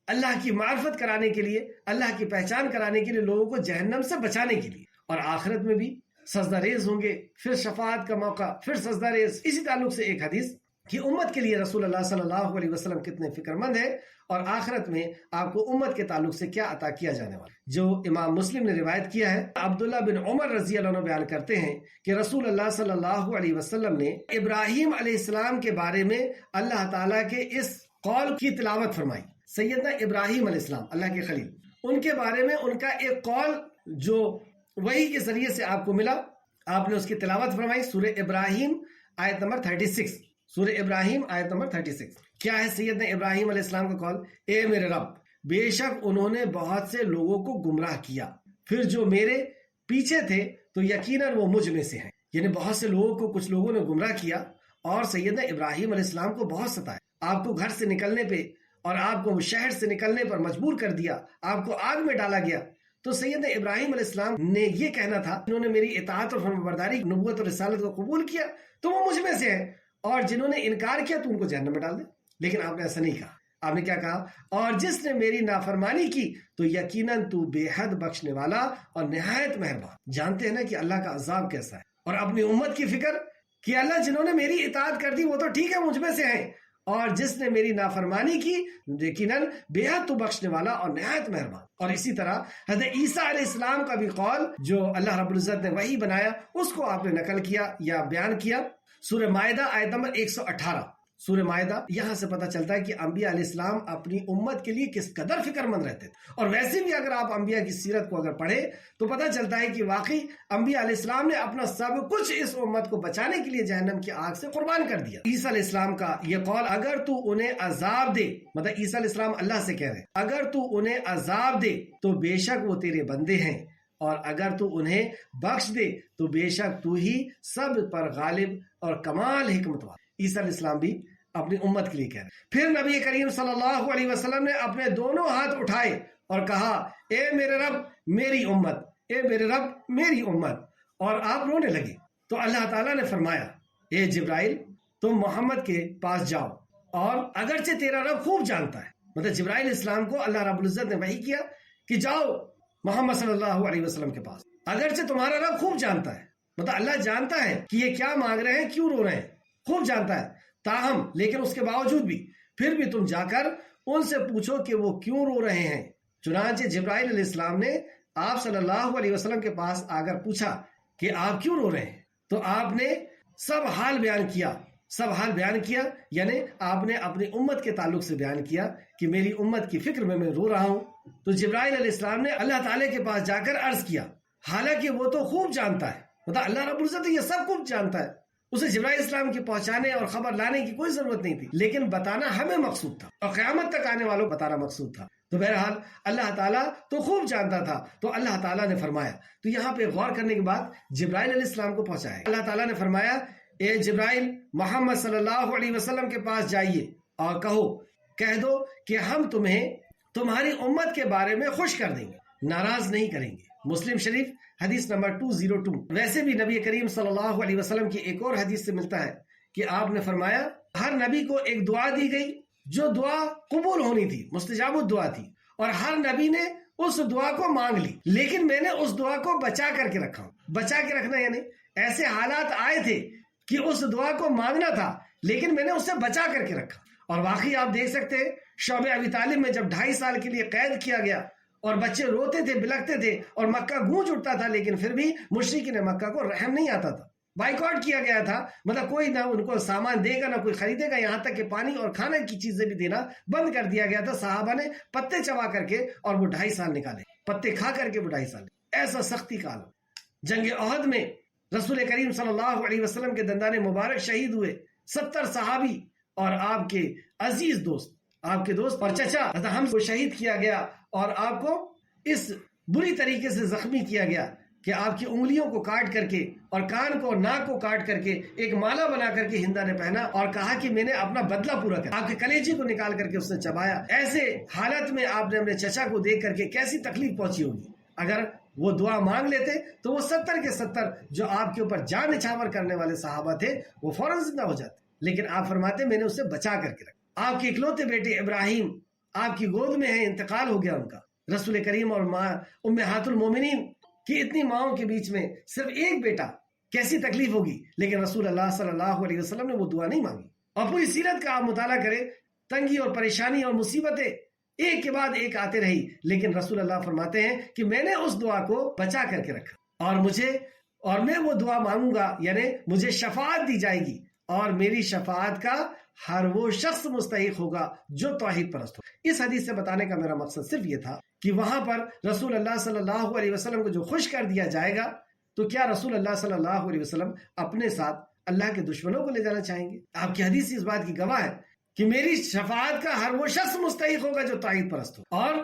اللہ کی معرفت کرانے کے لیے، اللہ کی پہچان کرانے کے لیے، لوگوں کو جہنم سے بچانے کے لیے۔ اور آخرت میں بھی سجدہ ریز ہوں گے، پھر شفاعت کا موقع، پھر سجدہ ریز۔ اسی تعلق سے ایک حدیث کہ امت کے لیے رسول اللہ صلی اللہ علیہ وسلم کتنے فکر مند ہے، اور آخرت میں آپ کو امت کے تعلق سے کیا عطا کیا جانے والا، جو امام مسلم نے روایت کیا ہے۔ عبداللہ بن عمر رضی اللہ عنہ بیان کرتے ہیں کہ رسول اللہ صلی اللہ علیہ وسلم نے ابراہیم علیہ السلام کے بارے میں اللہ تعالیٰ کے اس قول کی تلاوت فرمائی۔ سیدنا ابراہیم علیہ السلام، اللہ کے خلیل، ان کے بارے میں ان کا ایک قول جو وحی کے ذریعے سے آپ کو ملا، آپ نے اس کی تلاوت فرمائی۔ سورہ ابراہیم آیت نمبر 36، سورہ ابراہیم آیت نمبر 36 کیا ہے؟ سیدنا ابراہیم علیہ السلام کا قول، اے میرے رب، بے شک انہوں نے بہت سے لوگوں کو گمراہ کیا، پھر جو میرے پیچھے تھے تو یقیناً وہ مجھ میں سے ہیں۔ یعنی بہت سے لوگوں کو کچھ لوگوں نے گمراہ کیا، اور سیدنا ابراہیم علیہ السلام کو بہت ستایا، آپ کو گھر سے نکلنے پہ اور آپ کو شہر سے نکلنے پر مجبور کر دیا، آپ کو آگ میں ڈالا گیا۔ تو سیدنا ابراہیم علیہ السلام نے یہ کہنا تھا، انہوں نے میری اطاعت اور فرمانبرداری، نبوت اور رسالت کو قبول کیا تو وہ مجھ میں سے ہیں، اور جنہوں نے انکار کیا تو ان کو جہنم میں ڈال دے۔ لیکن آپ نے ایسا نہیں کہا، آپ نے کیا کہا؟ اور جس نے میری نافرمانی کی تو یقیناً تو بے حد بخشنے والا اور نہایت مہربان۔ جانتے ہیں نا کہ اللہ کا عذاب کیسا ہے، اور اپنی امت کی فکر کہ اللہ جنہوں نے میری اطاعت کر دی وہ تو ٹھیک ہے، مجھ میں سے ہیں، اور جس نے میری نافرمانی کی یقیناً بے حد تو بخشنے والا اور نہایت مہربان۔ اور اسی طرح حضرت عیسیٰ علیہ السلام کا بھی قول جو اللہ رب العزت نے وحی بنایا، اس کو آپ نے نقل کیا یا بیان کیا۔ سورہ مائدہ آیت نمبر 118، سورہ مائدہ، یہاں سے پتہ چلتا ہے کہ انبیاء علیہ السلام اپنی امت کے لیے کس قدر فکر مند رہتے تھے۔ اور ویسے بھی اگر آپ انبیاء کی سیرت کو اگر پڑھیں تو پتہ چلتا ہے کہ واقعی انبیاء علیہ السلام نے اپنا سب کچھ اس امت کو بچانے کے لیے جہنم کی آگ سے قربان کر دیا۔ عیسیٰ علیہ السلام کا یہ قول، اگر تو انہیں عذاب دے، مطلب عیسیٰ علیہ السلام اللہ سے کہہ رہے ہیں، اگر تو انہیں عذاب دے تو بے شک وہ تیرے بندے ہیں، اور اگر تو انہیں بخش دے تو بے شک تو ہی سب پر غالب اور کمال حکمت والا۔ عیسیٰ علیہ السلام بھی اپنی امت کے لیے کہہ رہے ہیں۔ پھر نبی کریم صلی اللہ علیہ وسلم نے اپنے دونوں ہاتھ اٹھائے اور کہا، اے میرے رب میری امت، اے میرے رب میری امت، اور آپ رونے لگے۔ تو اللہ تعالیٰ نے فرمایا، اے جبرائیل تم محمد کے پاس جاؤ، اور اگرچہ تیرا رب خوب جانتا ہے، مطلب جبرائیل علیہ السلام کو اللہ رب العزت نے وحی کیا کہ جاؤ محمد صلی اللہ علیہ وسلم کے پاس، اگرچہ تمہارا رب خوب جانتا ہے، مطلب اللہ جانتا ہے کہ یہ کیا مانگ رہے ہیں، کیوں رو رہے ہیں، خوب جانتا ہے، تاہم لیکن اس کے باوجود بھی پھر بھی تم جا کر ان سے پوچھو کہ وہ کیوں رو رہے ہیں۔ چنانچہ جبرائیل علیہ السلام نے آپ صلی اللہ علیہ وسلم کے پاس آ کر پوچھا کہ آپ کیوں رو رہے ہیں، تو آپ نے سب حال بیان کیا، یعنی آپ نے اپنی امت کے تعلق سے بیان کیا کہ میری امت کی فکر میں رو رہا ہوں۔ تو جبرائیل علیہ السلام نے اللہ تعالیٰ کے پاس جا کر عرض کیا، حالانکہ وہ تو خوب جانتا ہے، مطلب اللہ رب العزت یہ سب کچھ جانتا ہے، اسے جبرائیل السلام کی پہنچانے اور خبر لانے کی کوئی ضرورت نہیں تھی، لیکن بتانا ہمیں مقصود تھا اور قیامت تک آنے والوں کو بتانا مقصود تھا۔ تو بہرحال اللہ تعالیٰ تو خوب جانتا تھا، تو اللہ تعالیٰ نے فرمایا، تو یہاں پہ غور کرنے کے بعد جبرائیل علیہ السلام کو پہنچایا، اللہ تعالیٰ نے فرمایا، اے جبرائیل محمد صلی اللہ علیہ وسلم کے پاس جائیے اور کہہ دو کہ ہم تمہیں تمہاری امت کے بارے میں خوش کر دیں گے، ناراض نہیں کریں گے۔ مسلم شریف حدیث نمبر 202۔ ویسے بھی نبی کریم صلی اللہ علیہ وسلم کی ایک اور حدیث سے ملتا ہے کہ آپ نے فرمایا، ہر نبی کو ایک دعا دی گئی جو دعا قبول ہونی تھی، مستجاب الدعا تھی، اور ہر نبی نے اس دعا کو مانگ لی، لیکن میں نے اس دعا کو بچا کر کے رکھا ہوں۔ بچا کے رکھنا یعنی ایسے حالات آئے تھے کہ اس دعا کو مانگنا تھا، لیکن میں نے اسے بچا کر کے رکھا۔ اور واقعی آپ دیکھ سکتے ہیں شعبہ ابی طالب میں جب 2.5 سال کے لیے قید کیا گیا اور بچے روتے تھے، بلکتے تھے اور مکہ گونج اٹھتا تھا، لیکن پھر بھی مشرکین مکہ کو رحم نہیں آتا تھا، بائیکاٹ کیا گیا تھا، مطلب کوئی نہ ان کو سامان دے گا نہ کوئی خریدے گا، یہاں تک کہ پانی اور کھانا کی چیزیں بھی دینا بند کر دیا گیا تھا۔ صحابہ نے پتے چبا کر کے اور وہ 2.5 سال نکالے، پتے کھا کر کے وہ 2.5 سال، ایسا سختی کا عالم۔ جنگ احد میں رسول کریم صلی اللہ علیہ وسلم کے دندان مبارک شہید ہوئے، 70 صحابی اور آپ کے عزیز دوست، آپ کے دوست اور چچا حمزہ کو شہید کیا گیا، اور آپ کو اس بری طریقے سے زخمی کیا گیا کہ آپ کی انگلیوں کو کاٹ کر کے اور کان کو ناک کو کاٹ کر کے ایک مالا بنا کر کے ہندا نے پہنا اور کہا کہ میں نے اپنا بدلہ پورا کر، آپ کے کلیجے کو نکال کر کے اس نے چبایا۔ ایسے حالت میں آپ نے اپنے چچا کو دیکھ کر کے کیسی تکلیف پہنچی ہوگی۔ اگر وہ دعا مانگ لیتے تو وہ 70 کے 70 جو آپ کے اوپر جان نچھاور کرنے والے صحابہ تھے وہ فوراً زندہ ہو جاتے، لیکن آپ فرماتے میں نے اسے بچا کر کے رکھا۔ آپ کے اکلوتے بیٹے ابراہیم آپ کی گود میں ہیں، انتقال ہو گیا ان کا۔ رسول کریم اور امہات المومنین کی اتنی ماؤں کے بیچ میں صرف ایک بیٹا، کیسی تکلیف ہوگی، لیکن رسول اللہ صلی اللہ علیہ وسلم نے وہ دعا نہیں مانگی۔ اور پوری سیرت کا آپ مطالعہ کریں، تنگی اور پریشانی اور مصیبتیں ایک کے بعد ایک آتے رہی، لیکن رسول اللہ فرماتے ہیں کہ میں نے اس دعا کو بچا کر کے رکھا، اور میں وہ دعا مانگوں گا، یعنی مجھے شفاعت دی جائے گی، اور میری شفاعت کا ہر وہ شخص مستحق ہوگا جو توحید پرست ہو۔ اس حدیث سے بتانے کا میرا مقصد صرف یہ تھا کہ وہاں پر رسول اللہ صلی اللہ علیہ وسلم کو جو خوش کر دیا جائے گا، تو کیا رسول اللہ صلی اللہ علیہ وسلم اپنے ساتھ اللہ کے دشمنوں کو لے جانا چاہیں گے؟ آپ کی حدیث اس بات کی گواہ ہے کہ میری شفاعت کا ہر وہ شخص مستحق ہوگا جو توحید پرست ہو، اور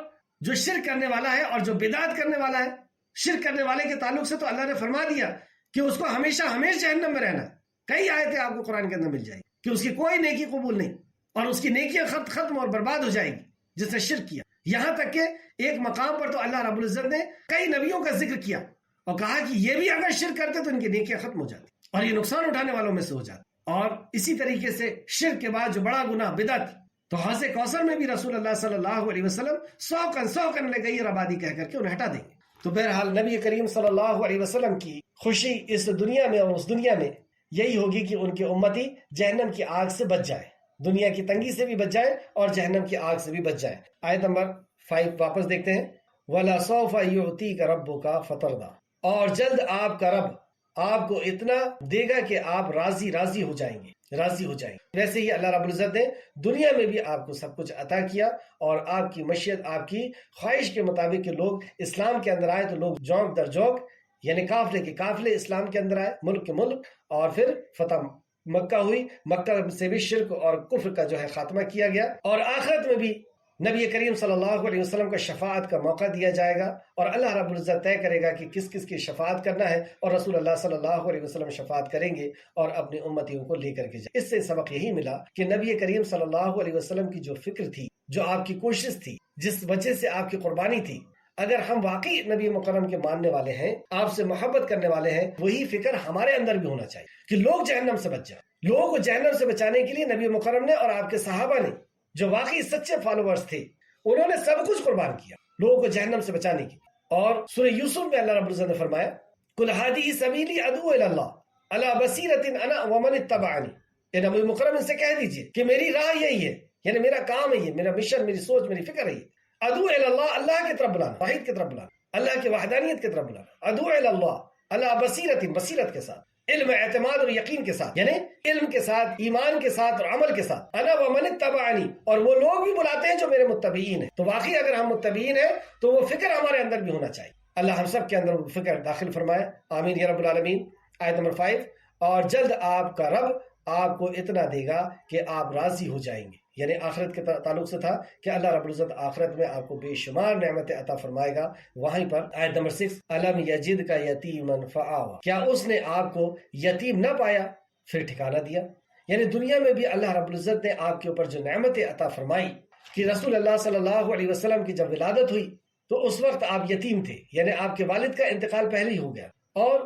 جو شرک کرنے والا ہے اور جو بدعت کرنے والا ہے، شرک کرنے والے کے تعلق سے تو اللہ نے فرما دیا کہ اس کو ہمیشہ جہنم میں رہنا ہے۔ کئی آیتیں آپ کو قرآن کے اندر مل جائیں گی کہ اس کی کوئی نیکی قبول نہیں، اور اس کی نیکیاں ختم اور برباد ہو جائے گی جس نے شرک کیا۔ یہاں تک کہ ایک مقام پر تو اللہ رب العزت نے کئی نبیوں کا ذکر کیا اور کہا کہ یہ بھی اگر شرک کرتے تو ان کی نیکیاں ختم ہو جاتی اور یہ نقصان اٹھانے والوں میں سے ہو جاتے۔ اور اسی طریقے سے شرک کے بعد جو بڑا گناہ بدعت، تو حوض کوثر میں بھی رسول اللہ صلی اللہ علیہ وسلم 100 کن لے گئی ربادی کہہ کر کے انہیں ہٹا دیں گے۔ تو بہرحال نبی کریم صلی اللہ علیہ وسلم کی خوشی اس دنیا میں اور اس دنیا میں یہی ہوگی کہ ان کے امتی جہنم کی آگ سے بچ جائے، دنیا کی تنگی سے بھی بچ جائے اور جہنم کی آگ سے بھی بچ جائے۔ آیت نمبر 5 واپس دیکھتے ہیں، وَلَسَوْفَ يُعْتِيكَ رَبُّكَ فَتَرْضَىٰ، اور جلد آپ کا رب آپ کو اتنا دے گا کہ آپ راضی ہو جائیں گے۔ راضی ہو جائیں۔ ویسے ہی اللہ رب العزت نے دنیا میں بھی آپ کو سب کچھ عطا کیا، اور آپ کی مشیت، آپ کی خواہش کے مطابق کہ لوگ اسلام کے اندر آئے تو لوگ جوک در جوک، یعنی قافلے کے قافلے اسلام کے اندر آئے، ملک کے ملک، اور پھر فتح مکہ ہوئی، مکہ سے بھی شرک اور کفر کا جو ہے خاتمہ کیا گیا، اور آخرت میں بھی نبی کریم صلی اللہ علیہ وسلم کا شفاعت کا موقع دیا جائے گا، اور اللہ رب العزت طے کرے گا کہ کس کس کی شفاعت کرنا ہے، اور رسول اللہ صلی اللہ علیہ وسلم شفاعت کریں گے اور اپنی امتیوں کو لے کر کے جائیں۔ اس سے سبق یہی ملا کہ نبی کریم صلی اللہ علیہ وسلم کی جو فکر تھی، جو آپ کی کوشش تھی، جس وجہ سے آپ کی قربانی تھی، اگر ہم واقعی نبی مکرم کے ماننے والے ہیں، آپ سے محبت کرنے والے ہیں، وہی فکر ہمارے اندر بھی ہونا چاہیے کہ لوگ جہنم سے بچ جائیں۔ لوگوں کو جہنم سے بچانے کے لیے نبی مکرم نے اور آپ کے صحابہ نے، جو واقعی سچے فالوورز تھے، انہوں نے سب کچھ قربان کیا لوگوں کو جہنم سے بچانے کی۔ اور سورہ یوسف میں اللہ رب العزت نے فرمایا، قل ھذہ سبیلی ادعو الی اللہ علی بصیرۃ انا ومن اتبعنی، اے نبی مکرم ان سے کہہ دیجئے کہ میری راہ یہی ہے، یعنی میرا کام ہے، یہ میرا مشن، میری سوچ، میری فکر ہے، یہ ادعو الی اللہ، اللہ کی طرف بلانا، واحد کی طرف بلانا، اللہ کی وحدانیت کی طرف بلانا، ادعو الی اللہ علی بصیرۃ، بصیرت کے ساتھ، علم، اعتماد اور یقین کے ساتھ، یعنی علم کے ساتھ، ایمان کے ساتھ اور عمل کے ساتھ، انا ومن اتبعنی، اور وہ لوگ بھی بلاتے ہیں جو میرے متبعین ہیں۔ تو واقعی اگر ہم متبعین ہیں تو وہ فکر ہمارے اندر بھی ہونا چاہیے۔ اللہ ہم سب کے اندر وہ فکر داخل فرمائے، آمین یا رب العالمین۔ آیت نمبر 5، اور جلد آپ کا رب آپ کو اتنا دے گا کہ آپ راضی ہو جائیں گے، یعنی آخرت کے تعلق سے تھا کہ اللہ رب العزت آخرت میں آپ کو بے شمار نعمتیں عطا فرمائے گا۔ وہیں پر آیت نمبر 6، الم یجد کا یتیما فآوی، کیا اس نے آپ کو یتیم نہ پایا پھر ٹھکانہ دیا؟ یعنی دنیا میں بھی اللہ رب العزت نے آپ کے اوپر جو نعمتیں عطا فرمائی کہ رسول اللہ صلی اللہ علیہ وسلم کی جب ولادت ہوئی تو اس وقت آپ یتیم تھے، یعنی آپ کے والد کا انتقال پہلے ہی ہو گیا، اور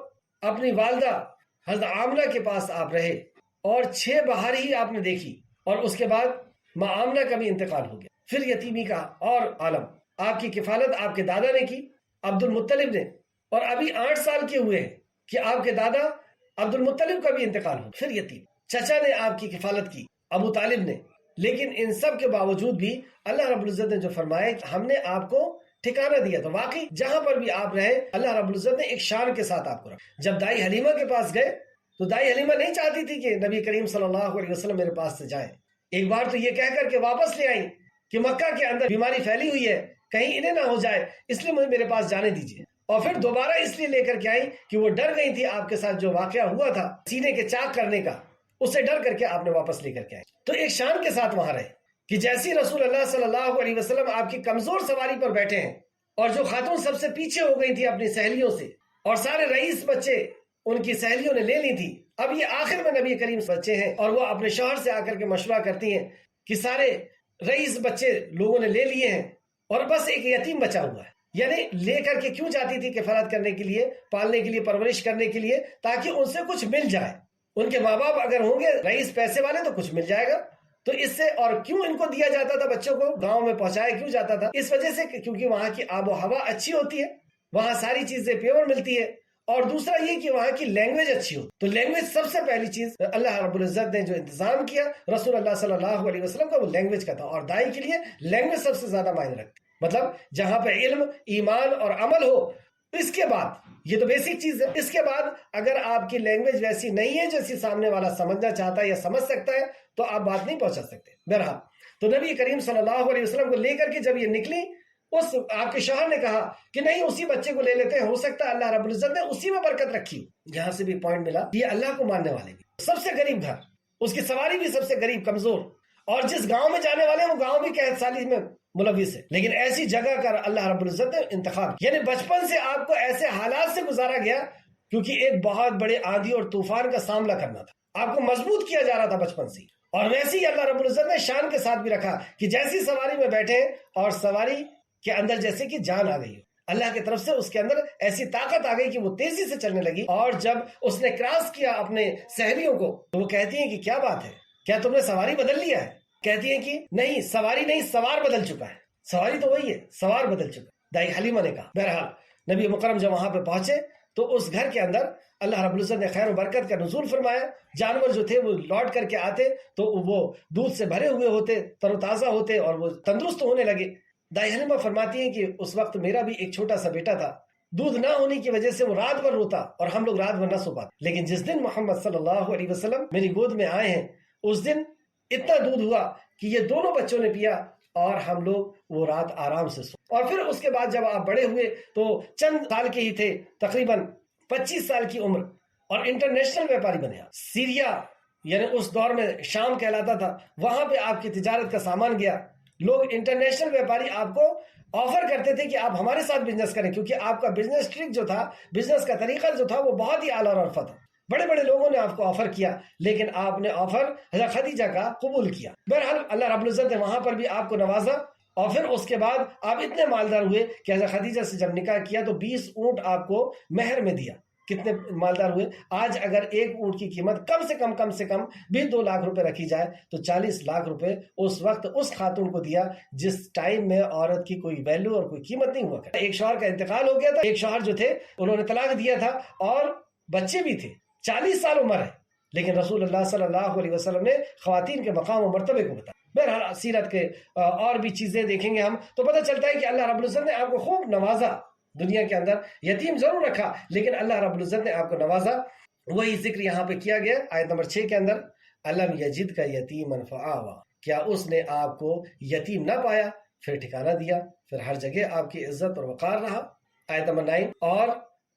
اپنی والدہ حضرت آمنہ کے پاس آپ رہے، اور 6 بہار ہی آپ نے دیکھی، اور اس کے بعد ماں آمنہ کا بھی انتقال ہو گیا۔ پھر یتیمی کا اور عالم، آپ کی کفالت آپ کے دادا نے کی، عبد المطلب نے، اور ابھی 8 سال کے ہوئے ہیں کہ آپ کے دادا عبد المطلب کا بھی انتقال ہو، پھر یتیم، چچا نے آپ کی کفالت کی، ابو طالب نے۔ لیکن ان سب کے باوجود بھی اللہ رب العزت نے جو فرمایا کہ ہم نے آپ کو ٹھکانہ دیا، تو واقعی جہاں پر بھی آپ رہے اللہ رب العزت نے ایک شان کے ساتھ آپ کو رکھا۔ جب دائی حلیمہ کے پاس گئے تو دائی حلیمہ نہیں چاہتی تھی کہ نبی کریم صلی اللہ علیہ وسلم میرے پاس سے جائیں، ایک بار تو یہ کہہ کر کے واپس لے آئیں کہ مکہ کے اندر بیماری پھیلی ہوئی ہے، کہیں انہیں نہ ہو جائے، اس لیے مجھے میرے پاس جانے دیجیے۔ اور پھر دوبارہ اس لیے لے کر کے آئیں کہ وہ ڈر گئی تھی آپ کے ساتھ جو واقعہ ہوا تھا سینے کے چاک کرنے کا، اس سے ڈر کر کے آپ نے واپس لے کر کے آئے۔ تو ایک شان کے ساتھ وہاں رہے کہ جیسی رسول اللہ صلی اللہ علیہ وسلم آپ کی کمزور سواری پر بیٹھے ہیں، اور جو خاتون سب سے پیچھے ہو گئی تھی اپنی سہیلیوں سے، اور سارے رئیس بچے ان کی سہیلیوں نے لے لی تھی، اب یہ آخر میں نبی کریم بچے ہیں، اور وہ اپنے شوہر سے آ کر کے مشورہ کرتی ہیں کہ سارے رئیس بچے لوگوں نے لے لیے ہیں اور بس ایک یتیم بچا ہوا ہے۔ یعنی لے کر کے کیوں جاتی تھی؟ کفالت کرنے کے لیے، پالنے کے لیے، پرورش کرنے کے لیے، تاکہ ان سے کچھ مل جائے۔ ان کے ماں باپ اگر ہوں گے رئیس پیسے والے تو کچھ مل جائے گا، تو اس سے، اور کیوں ان کو دیا جاتا تھا بچوں کو، گاؤں میں پہنچایا کیوں جاتا تھا؟ اس وجہ سے کیونکہ وہاں کی آب و ہوا اچھی ہوتی ہے، وہاں ساری چیزیں پیور ملتی ہے، اور دوسرا یہ کہ وہاں کی لینگویج اچھی ہوتی۔ تو لینگویج سب سے پہلی چیز اللہ رب العزت نے جو انتظام کیا رسول اللہ صلی اللہ علیہ وسلم کا، وہ لینگویج کا تھا، اور دائی کے لیے لینگویج سب سے زیادہ معنی رکھتی، مطلب جہاں پہ علم، ایمان اور عمل ہو۔ اس کے بعد یہ تو بیسک چیز ہے، اس کے بعد اگر آپ کی لینگویج ویسی نہیں ہے جیسی سامنے والا سمجھنا چاہتا ہے یا سمجھ سکتا ہے تو آپ بات نہیں پہنچا سکتے۔ بہرحال تو نبی کریم صلی اللہ علیہ وسلم کو لے کر کے جب یہ نکلی، اس آپ کے شوہر نے کہا کہ نہیں اسی بچے کو لے لیتے ہیں، ہو سکتا ہے اللہ رب العزت نے اسی میں برکت رکھی۔ یہاں سے بھی پوائنٹ ملا، یہ اللہ کو ماننے والے بھی، سب سے غریب گھر، اس کی سواری بھی سب سے غریب، کمزور، اور جس گاؤں میں جانے والے ہیں وہ گاؤں بھی قحط سالی میں ملوث ہے، لیکن ایسی جگہ کا اللہ رب العزت نے انتخاب، یعنی بچپن سے آپ کو ایسے حالات سے گزارا گیا کیونکہ ایک بہت بڑے آندھی اور طوفان کا سامنا کرنا تھا، آپ کو مضبوط کیا جا رہا تھا بچپن سے، اور ویسے ہی اللہ رب العزت نے شان کے ساتھ بھی رکھا کہ جیسی سواری میں بیٹھے اور سواری کے اندر جیسے کہ جان آ گئی ہو، اللہ کی طرف سے اس کے اندر ایسی طاقت آ گئی کہ وہ تیزی سے چلنے لگی، اور جب اس نے کراس کیا اپنے سہیلیوں کو تو وہ کہتی ہیں کہ کیا بات ہے، کیا تم نے سواری بدل لیا ہے؟ کہتی ہیں کہ نہیں، سواری نہیں، سوار بدل چکا ہے، سواری تو وہی ہے، سوار بدل چکا، دائی حلیمہ نے کہا۔ بہرحال نبی مکرم جب وہاں پہ پہنچے تو اس گھر کے اندر اللہ رب العزت نے خیر و برکت کا نزول فرمایا، جانور جو تھے وہ لوٹ کر کے آتے تو وہ دودھ سے بھرے ہوئے ہوتے، تر و تازہ ہوتے، اور وہ تندرست ہونے لگے۔ دائی حلیمہ فرماتی ہیں کہ اس وقت میرا بھی ایک چھوٹا سا بیٹا تھا، دودھ نہ ہونے کی وجہ سے وہ رات بھر روتا اور ہم لوگ رات بھر نہ سو پاتے. لیکن جس دن محمد صلی اللہ علیہ وسلم میری گود میں آئے ہیں اس دن اتنا دودھ ہوا کہ یہ دونوں بچوں نے پیا اور ہم لوگ وہ رات آرام سے سو. اور پھر اس کے بعد جب آپ بڑے ہوئے تو چند سال کے ہی تھے، تقریباً 25 سال کی عمر، اور انٹرنیشنل بیپاری بنے. سیریا یعنی اس دور میں شام کہلاتا تھا، وہاں پہ آپ کی تجارت کا سامان گیا. لوگ انٹرنیشنل بیپاری آپ کو آفر کرتے تھے کہ آپ ہمارے ساتھ بزنس کریں، کیونکہ آپ کا بزنس ٹرک جو تھا، بزنس کا طریقہ جو تھا وہ بہت ہی اعلیٰ اور عرفہ تھا. بڑے بڑے لوگوں نے آپ کو آفر کیا، لیکن آپ نے آفر حضرت خدیجہ کا قبول کیا. بہرحال اللہ رب العزت نے وہاں پر بھی آپ کو نوازا، اور پھر اس کے بعد آپ اتنے مالدار ہوئے کہ حضرت خدیجہ سے جب نکاح کیا تو 20 اونٹ آپ کو مہر میں دیا. کتنے مالدار ہوئے. آج اگر ایک اونٹ کی قیمت کم سے کم بھی 2 لاکھ روپے رکھی جائے تو 40 لاکھ روپے اس وقت اس خاتون کو دیا جس ٹائم میں عورت کی کوئی ویلیو اور کوئی قیمت نہیں ہوا کرتی. ایک شوہر کا انتقال ہو گیا تھا، ایک شوہر جو تھے انہوں نے طلاق دیا تھا اور بچے بھی تھے، 40 سال عمر ہے، لیکن رسول اللہ صلی اللہ علیہ وسلم نے خواتین کے مقام و مرتبے کو بتایا. بہرحال سیرت کے اور بھی چیزیں دیکھیں گے ہم تو پتہ چلتا ہے کہ اللہ رب العزت نے آپ کو خوب نوازا. دنیا کے اندر یتیم ضرور رکھا، لیکن اللہ رب العزت نے آپ کو نوازا. وہی ذکر یہاں پہ کیا گیا آیت نمبر 6 کے اندر، الم یجد کا یتیما فآوا، کیا اس نے آپ کو یتیم نہ پایا پھر ٹھکانہ دیا، پھر ہر جگہ آپ کی عزت اور وقار رہا. آیت نمبر 9، اور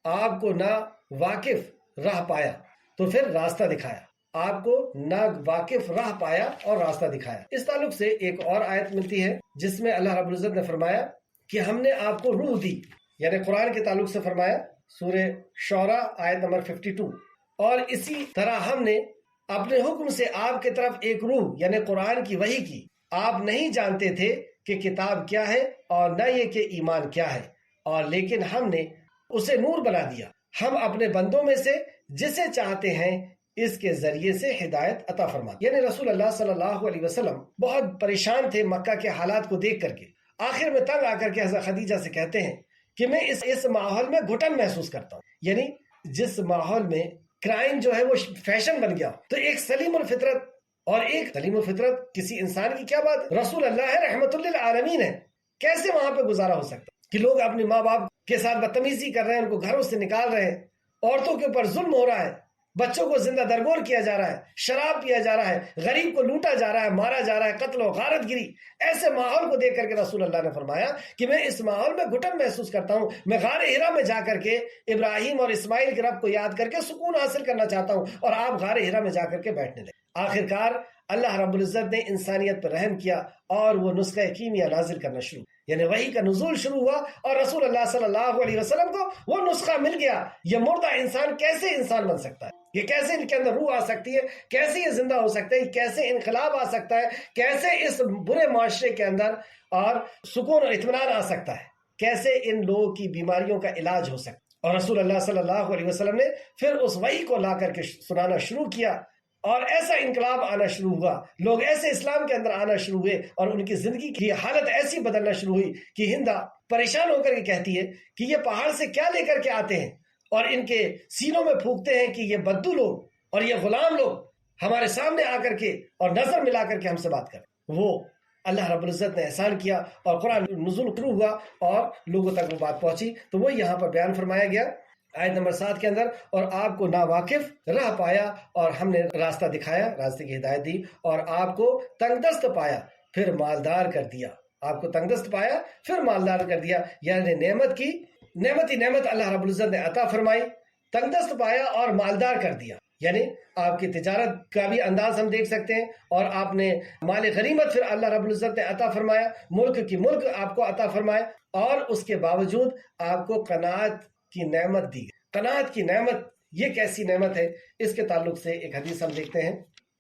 آپ کو نہ واقف راہ پایا تو پھر راستہ دکھایا. آپ کو نہ واقف راہ پایا اور راستہ دکھایا. اس تعلق سے ایک اور آیت ملتی ہے جس میں اللہ رب العزت نے فرمایا کہ ہم نے آپ کو روح دی، یعنی قرآن کے تعلق سے فرمایا سورہ شعراء آیت نمبر 52، اور اسی طرح ہم نے اپنے حکم سے آپ کی طرف ایک روح یعنی قرآن کی وحی کی. آپ نہیں جانتے تھے کہ کتاب کیا ہے اور نہ یہ کہ ایمان کیا ہے، اور لیکن ہم نے اسے نور بنا دیا. ہم اپنے بندوں میں سے جسے چاہتے ہیں اس کے ذریعے سے ہدایت عطا فرماتے. یعنی رسول اللہ صلی اللہ علیہ وسلم بہت پریشان تھے مکہ کے حالات کو دیکھ کر کے. آخر میں تنگ آ کر کے حضرت خدیجہ سے کہتے ہیں کہ میں اس ماحول میں گھٹن محسوس کرتا ہوں. یعنی جس ماحول میں کرائم جو ہے وہ فیشن بن گیا، تو ایک سلیم الفطرت اور ایک سلیم الفطرت کسی انسان کی کیا بات، رسول اللہ ہے، رحمت للعالمین ہے، کیسے وہاں پہ گزارا ہو سکتا کہ لوگ اپنے ماں باپ کے ساتھ بدتمیزی کر رہے ہیں، ان کو گھروں سے نکال رہے ہیں، عورتوں کے اوپر ظلم ہو رہا ہے، بچوں کو زندہ درگور کیا جا رہا ہے، شراب پیا جا رہا ہے، غریب کو لوٹا جا رہا ہے، مارا جا رہا ہے، قتل و غارت گری. ایسے ماحول کو دیکھ کر کے رسول اللہ نے فرمایا کہ میں اس ماحول میں گھٹن محسوس کرتا ہوں. میں غار ہرا میں جا کر کے ابراہیم اور اسماعیل کے رب کو یاد کر کے سکون حاصل کرنا چاہتا ہوں، اور آپ غار ہرا میں جا کر کے بیٹھنے لگے. آخرکار اللہ رب العزت نے انسانیت پر رحم کیا اور وہ نسخہ کیمیا نازل کرنا شروع، یعنی وحی کا نزول شروع ہوا، اور رسول اللہ صلی اللہ علیہ وسلم کو وہ نسخہ مل گیا. یہ مردہ انسان کیسے انسان بن سکتا ہے، یہ کیسے ان کے اندر روح آ سکتی ہے، کیسے یہ زندہ ہو سکتا ہے، کیسے انقلاب آ سکتا ہے، کیسے اس برے معاشرے کے اندر اور سکون اور اطمینان آ سکتا ہے، کیسے ان لوگوں کی بیماریوں کا علاج ہو سکتا ہے. اور رسول اللہ صلی اللہ علیہ وسلم نے پھر اس وحی کو لا کر کے سنانا شروع کیا، اور ایسا انقلاب آنا شروع ہوا، لوگ ایسے اسلام کے اندر آنا شروع ہوئے، اور ان کی زندگی کی حالت ایسی بدلنا شروع ہوئی کہ ہندا پریشان ہو کر کے کہتی ہے کہ یہ پہاڑ سے کیا لے کر کے آتے ہیں اور ان کے سینوں میں پھونکتے ہیں کہ یہ بدو لوگ اور یہ غلام لوگ ہمارے سامنے آ کر کے اور نظر ملا کر کے ہم سے بات کریں. وہ اللہ رب العزت نے احسان کیا اور قرآن نزول شروع ہوا اور لوگوں تک وہ بات پہنچی. تو وہ یہاں پر بیان فرمایا گیا آیت نمبر 7 کے اندر، اور آپ کو ناواقف راہ پایا اور ہم نے راستہ دکھایا، راستے کی ہدایت دی، اور آپ کو تنگ دست پایا پھر مالدار کر دیا. آپ کو تنگ دست پایا پھر مالدار کر دیا، یعنی نعمت کی نعمت اللہ رب العزت نے عطا فرمائی، تنگ دست پایا اور مالدار کر دیا. یعنی آپ کی تجارت کا بھی انداز ہم دیکھ سکتے ہیں، اور آپ نے مال غنیمت پھر اللہ رب العزت نے عطا فرمایا، ملک کی ملک آپ کو عطا فرمایا، اور اس کے باوجود آپ کو قناعت کی نعمت دی. قناعت کی نعمت یہ کیسی نعمت ہے، اس کے تعلق سے ایک حدیث ہم دیکھتے ہیں،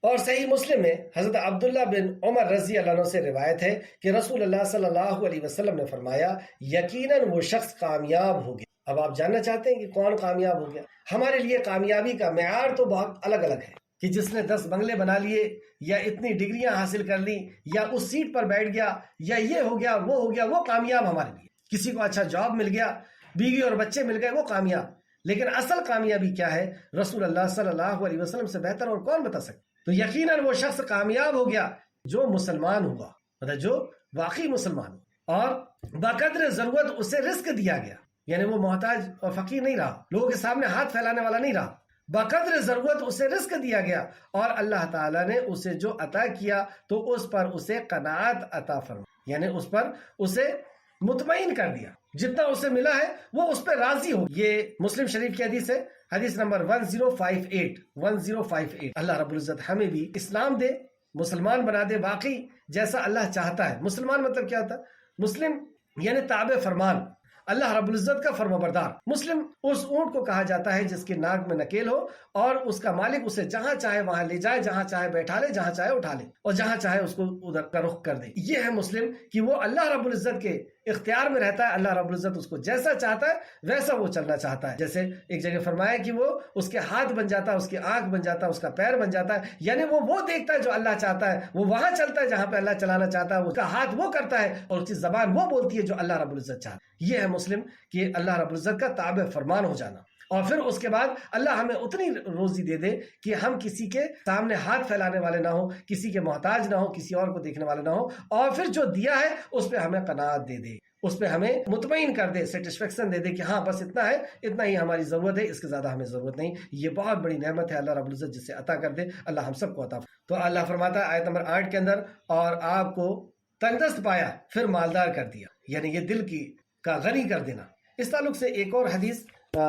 اور صحیح مسلم میں حضرت عبداللہ بن عمر رضی اللہ عنہ سے روایت ہے کہ رسول اللہ صلی اللہ علیہ وسلم نے فرمایا یقیناً وہ شخص کامیاب ہو گیا. اب آپ جاننا چاہتے ہیں کہ کون کامیاب ہو گیا؟ ہمارے لیے کامیابی کا معیار تو بہت الگ الگ ہے، کہ جس نے 10 بنگلے بنا لیے، یا اتنی ڈگریاں حاصل کر لی، یا اس سیٹ پر بیٹھ گیا، یا یہ ہو گیا وہ ہو گیا، وہ کامیاب ہمارے لیے. کسی کو اچھا جاب مل گیا، بیوی اور بچے مل گئے، وہ کامیاب. لیکن اصل کامیابی کیا ہے، رسول اللہ صلی اللہ علیہ وسلم سے بہتر اور کون بتا سکتا؟ تو یقیناً وہ شخص کامیاب ہو گیا جو مسلمان ہوا، مطلب جو واقعی مسلمان ہو، اور بقدر ضرورت اسے رزق دیا گیا. یعنی وہ محتاج اور فقیر نہیں رہا، لوگوں کے سامنے ہاتھ پھیلانے والا نہیں رہا، بقدر ضرورت اسے رزق دیا گیا، اور اللہ تعالیٰ نے اسے جو عطا کیا تو اس پر اسے قناعت عطا فرمائی، یعنی اس پر اسے مطمئن کر دیا، جتنا اسے ملا ہے وہ اس پہ راضی ہو۔ یہ مسلم شریف کی حدیث ہے، حدیث نمبر 1058 اللہ رب العزت ہمیں بھی اسلام دے، مسلمان بنا دے واقعی جیسا اللہ چاہتا ہے۔ مسلمان مطلب کیا ہوتا ہے؟ مسلم یعنی تابع فرمان، اللہ رب العزت کا فرما بردار۔ مسلم اس اونٹ کو کہا جاتا ہے جس کی ناک میں نکیل ہو اور اس کا مالک اسے جہاں چاہے وہاں لے جائے، جہاں چاہے بیٹھا لے، جہاں چاہے اٹھا لے، اور جہاں چاہے اس کو ادھر کا رخ کر دے۔ یہ ہے مسلم کہ وہ اللہ رب العزت کے اختیار میں رہتا ہے، اللہ رب العزت اس کو جیسا چاہتا ہے ویسا وہ چلنا چاہتا ہے۔ جیسے ایک جگہ فرمایا کہ وہ اس کے ہاتھ بن جاتا ہے، اس کی آنکھ بن جاتا ہے، اس کا پیر بن جاتا ہے، یعنی وہ دیکھتا ہے جو اللہ چاہتا ہے، وہ وہاں چلتا ہے جہاں پہ اللہ چلانا چاہتا ہے، اس کا ہاتھ وہ کرتا ہے اور اس کی زبان وہ بولتی ہے جو اللہ رب العزت چاہتا ہے۔ یہ ہے مسلم کہ اللہ رب العزت کا تابع فرمان ہو جانا، اور پھر اس کے بعد اللہ ہمیں اتنی روزی دے دے کہ ہم کسی کے سامنے ہاتھ پھیلانے والے نہ ہوں، کسی کے محتاج نہ ہوں، کسی اور کو دیکھنے والے نہ ہوں، اور پھر جو دیا ہے اس پہ ہمیں قناعت دے دے، اس پہ ہمیں مطمئن کر دے، سیٹسفیکشن دے دے کہ ہاں بس اتنا ہے، اتنا ہی ہماری ضرورت ہے، اس کے زیادہ ہمیں ضرورت نہیں۔ یہ بہت بڑی نعمت ہے اللہ رب العزت جسے عطا کر دے، اللہ ہم سب کو عطا۔ تو اللہ فرماتا ہے آیت نمبر 8 کے اندر، اور آپ کو تنگدست پایا پھر مالدار کر دیا، یعنی یہ دل کی کا غنی کر دینا۔ اس تعلق سے ایک اور حدیث،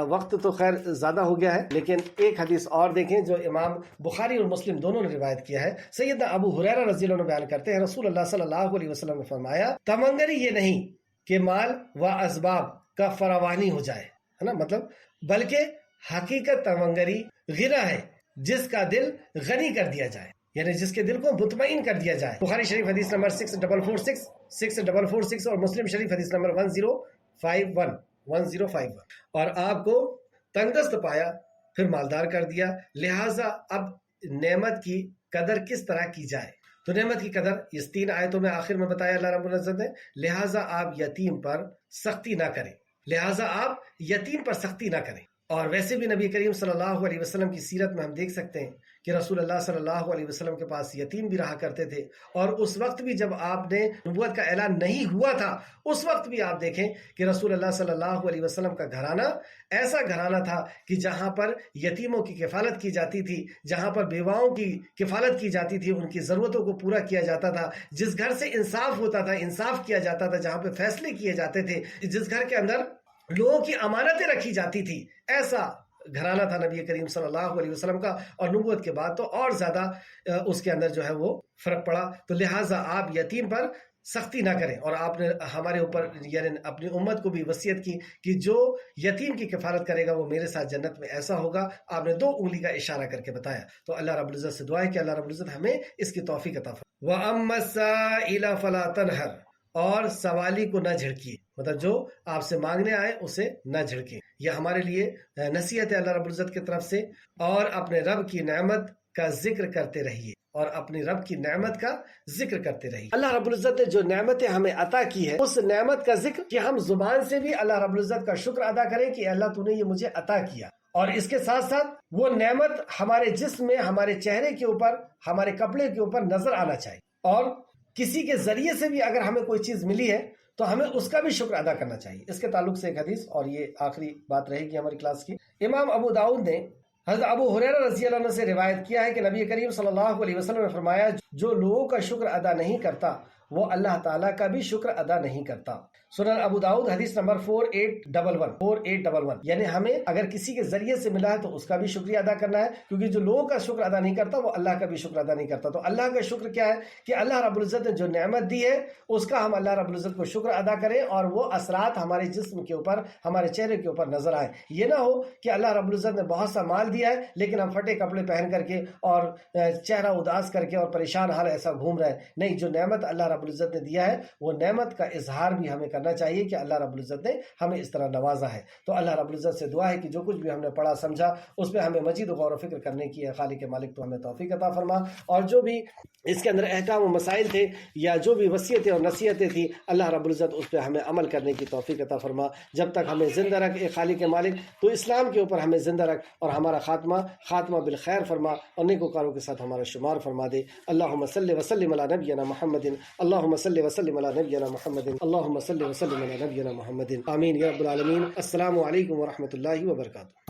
وقت تو خیر زیادہ ہو گیا ہے لیکن ایک حدیث اور دیکھیں جو امام بخاری اور مسلم دونوں نے روایت کیا ہے۔ سیدنا ابو ہریرہ رضی اللہ عنہ بیان کرتے ہیں رسول اللہ صلی اللہ علیہ وسلم نے فرمایا، تمنگری یہ نہیں کہ مال و اسباب کا فراوانی ہو جائے، ہے نا، مطلب بلکہ حقیقت تمنگری غنا ہے جس کا دل غنی کر دیا جائے، یعنی جس کے دل کو مطمئن کر دیا جائے۔ بخاری شریف حدیث نمبر 6446 اور مسلم شریف حدیث نمبر 1051 اور آپ کو تنگدست پایا پھر مالدار کر دیا، لہٰذا اب نعمت کی قدر کس طرح کی جائے؟ تو نعمت کی قدر اس 3 آیتوں میں آخر میں بتایا اللہ رب العزت نے، لہٰذا آپ یتیم پر سختی نہ کریں، اور ویسے بھی نبی کریم صلی اللہ علیہ وسلم کی سیرت میں ہم دیکھ سکتے ہیں کہ رسول اللہ صلی اللہ علیہ وسلم کے پاس یتیم بھی رہا کرتے تھے، اور اس وقت بھی جب آپ نے نبوت کا اعلان نہیں ہوا تھا اس وقت بھی آپ دیکھیں کہ رسول اللہ صلی اللہ علیہ وسلم کا گھرانہ ایسا گھرانہ تھا کہ جہاں پر یتیموں کی کفالت کی جاتی تھی، جہاں پر بیواؤں کی کفالت کی جاتی تھی، ان کی ضرورتوں کو پورا کیا جاتا تھا، جس گھر سے انصاف ہوتا تھا، انصاف کیا جاتا تھا، جہاں پہ فیصلے کیے جاتے تھے، جس گھر کے اندر لوگوں کی امانتیں رکھی جاتی تھی، ایسا گھرانہ تھا نبی کریم صلی اللہ علیہ وسلم کا۔ اور نبوت کے بعد تو اور زیادہ اس کے اندر جو ہے وہ فرق پڑا۔ تو لہٰذا آپ یتیم پر سختی نہ کریں، اور آپ نے ہمارے اوپر یعنی اپنی امت کو بھی وصیت کی کہ جو یتیم کی کفالت کرے گا وہ میرے ساتھ جنت میں ایسا ہوگا۔ آپ نے 2 انگلی کا اشارہ کر کے بتایا۔ تو اللہ رب العزت سے دعا ہے کہ اللہ رب العزت ہمیں اس کی توفیق عطا فرمائے۔ وَأَمَّا السَّائِلَ فَلَا تَنْهَرْ، اور سوالی کو نہ جھڑکیے، مطلب جو آپ سے مانگنے آئے اسے نہ جھڑکیں۔ یہ ہمارے لیے نصیحت ہے اللہ رب العزت کی طرف سے۔ اور اپنے رب کی نعمت کا ذکر کرتے رہیے، اور اپنی رب کی نعمت کا ذکر کرتے رہیے۔ اللہ رب العزت نے جو نعمتیں ہمیں عطا کی ہے اس نعمت کا ذکر، کہ ہم زبان سے بھی اللہ رب العزت کا شکر ادا کریں کہ اللہ تو نے یہ مجھے عطا کیا، اور اس کے ساتھ ساتھ وہ نعمت ہمارے جسم میں، ہمارے چہرے کے اوپر، ہمارے کپڑے کے اوپر نظر آنا چاہیے، اور کسی کے ذریعے سے بھی اگر ہمیں کوئی چیز ملی ہے تو ہمیں اس کا بھی شکر ادا کرنا چاہیے۔ اس کے تعلق سے ایک حدیث، اور یہ آخری بات رہے گی ہماری کلاس کی۔ امام ابو داؤد نے حضرت ابو ہریرہ رضی اللہ عنہ سے روایت کیا ہے کہ نبی کریم صلی اللہ علیہ وسلم نے فرمایا، جو لوگوں کا شکر ادا نہیں کرتا وہ اللہ تعالیٰ کا بھی شکر ادا نہیں کرتا۔ سنن ابو داؤد حدیث نمبر 4811 یعنی ہمیں اگر کسی کے ذریعے سے ملا ہے تو اس کا بھی شکریہ ادا کرنا ہے، کیونکہ جو لوگوں کا شکر ادا نہیں کرتا وہ اللہ کا بھی شکر ادا نہیں کرتا۔ تو اللہ کا شکر کیا ہے کہ اللہ رب العزت نے جو نعمت دی ہے اس کا ہم اللہ رب العزت کو شکر ادا کریں، اور وہ اثرات ہمارے جسم کے اوپر، ہمارے چہرے کے اوپر نظر آئے۔ یہ نہ ہو کہ اللہ رب العزت نے بہت سا مال دیا ہے لیکن ہم پھٹے کپڑے پہن کر کے اور چہرہ اداس کر کے اور پریشان حال ایسا گھوم رہے ہیں۔ نہیں، جو نعمت اللہ رب العزت نے دیا ہے وہ نعمت کا اظہار بھی ہمیں کرنا چاہیے کہ اللہ رب العزت نے ہمیں اس طرح نوازا ہے۔ تو اللہ رب العزت سے دعا ہے کہ جو کچھ بھی ہم نے پڑھا سمجھا اس پہ ہمیں مزید غور و فکر کرنے کی ہے۔ خالق مالک تو ہمیں توفیق عطا فرما، اور جو بھی اس کے اندر احکام و مسائل تھے یا جو بھی وصیتیں اور نصیحتیں تھیں اللہ رب العزت اس پہ ہمیں عمل کرنے کی توفیق عطا فرما۔ جب تک ہمیں زندہ رکھ اے خالق مالک، تو اسلام کے اوپر ہمیں زندہ رکھ، اور ہمارا خاتمہ بالخیر فرما، اور نیکوکاروں کے ساتھ ہمارا شمار فرما دے۔ اللہم صلی وسلم علی نبینا محمد۔ اللہ اللهم صل وسلم على نبينا محمد اللهم صل وسلم على نبينا محمد آمین یا رب العالمین۔ السلام علیکم ورحمۃ اللہ وبرکاتہ۔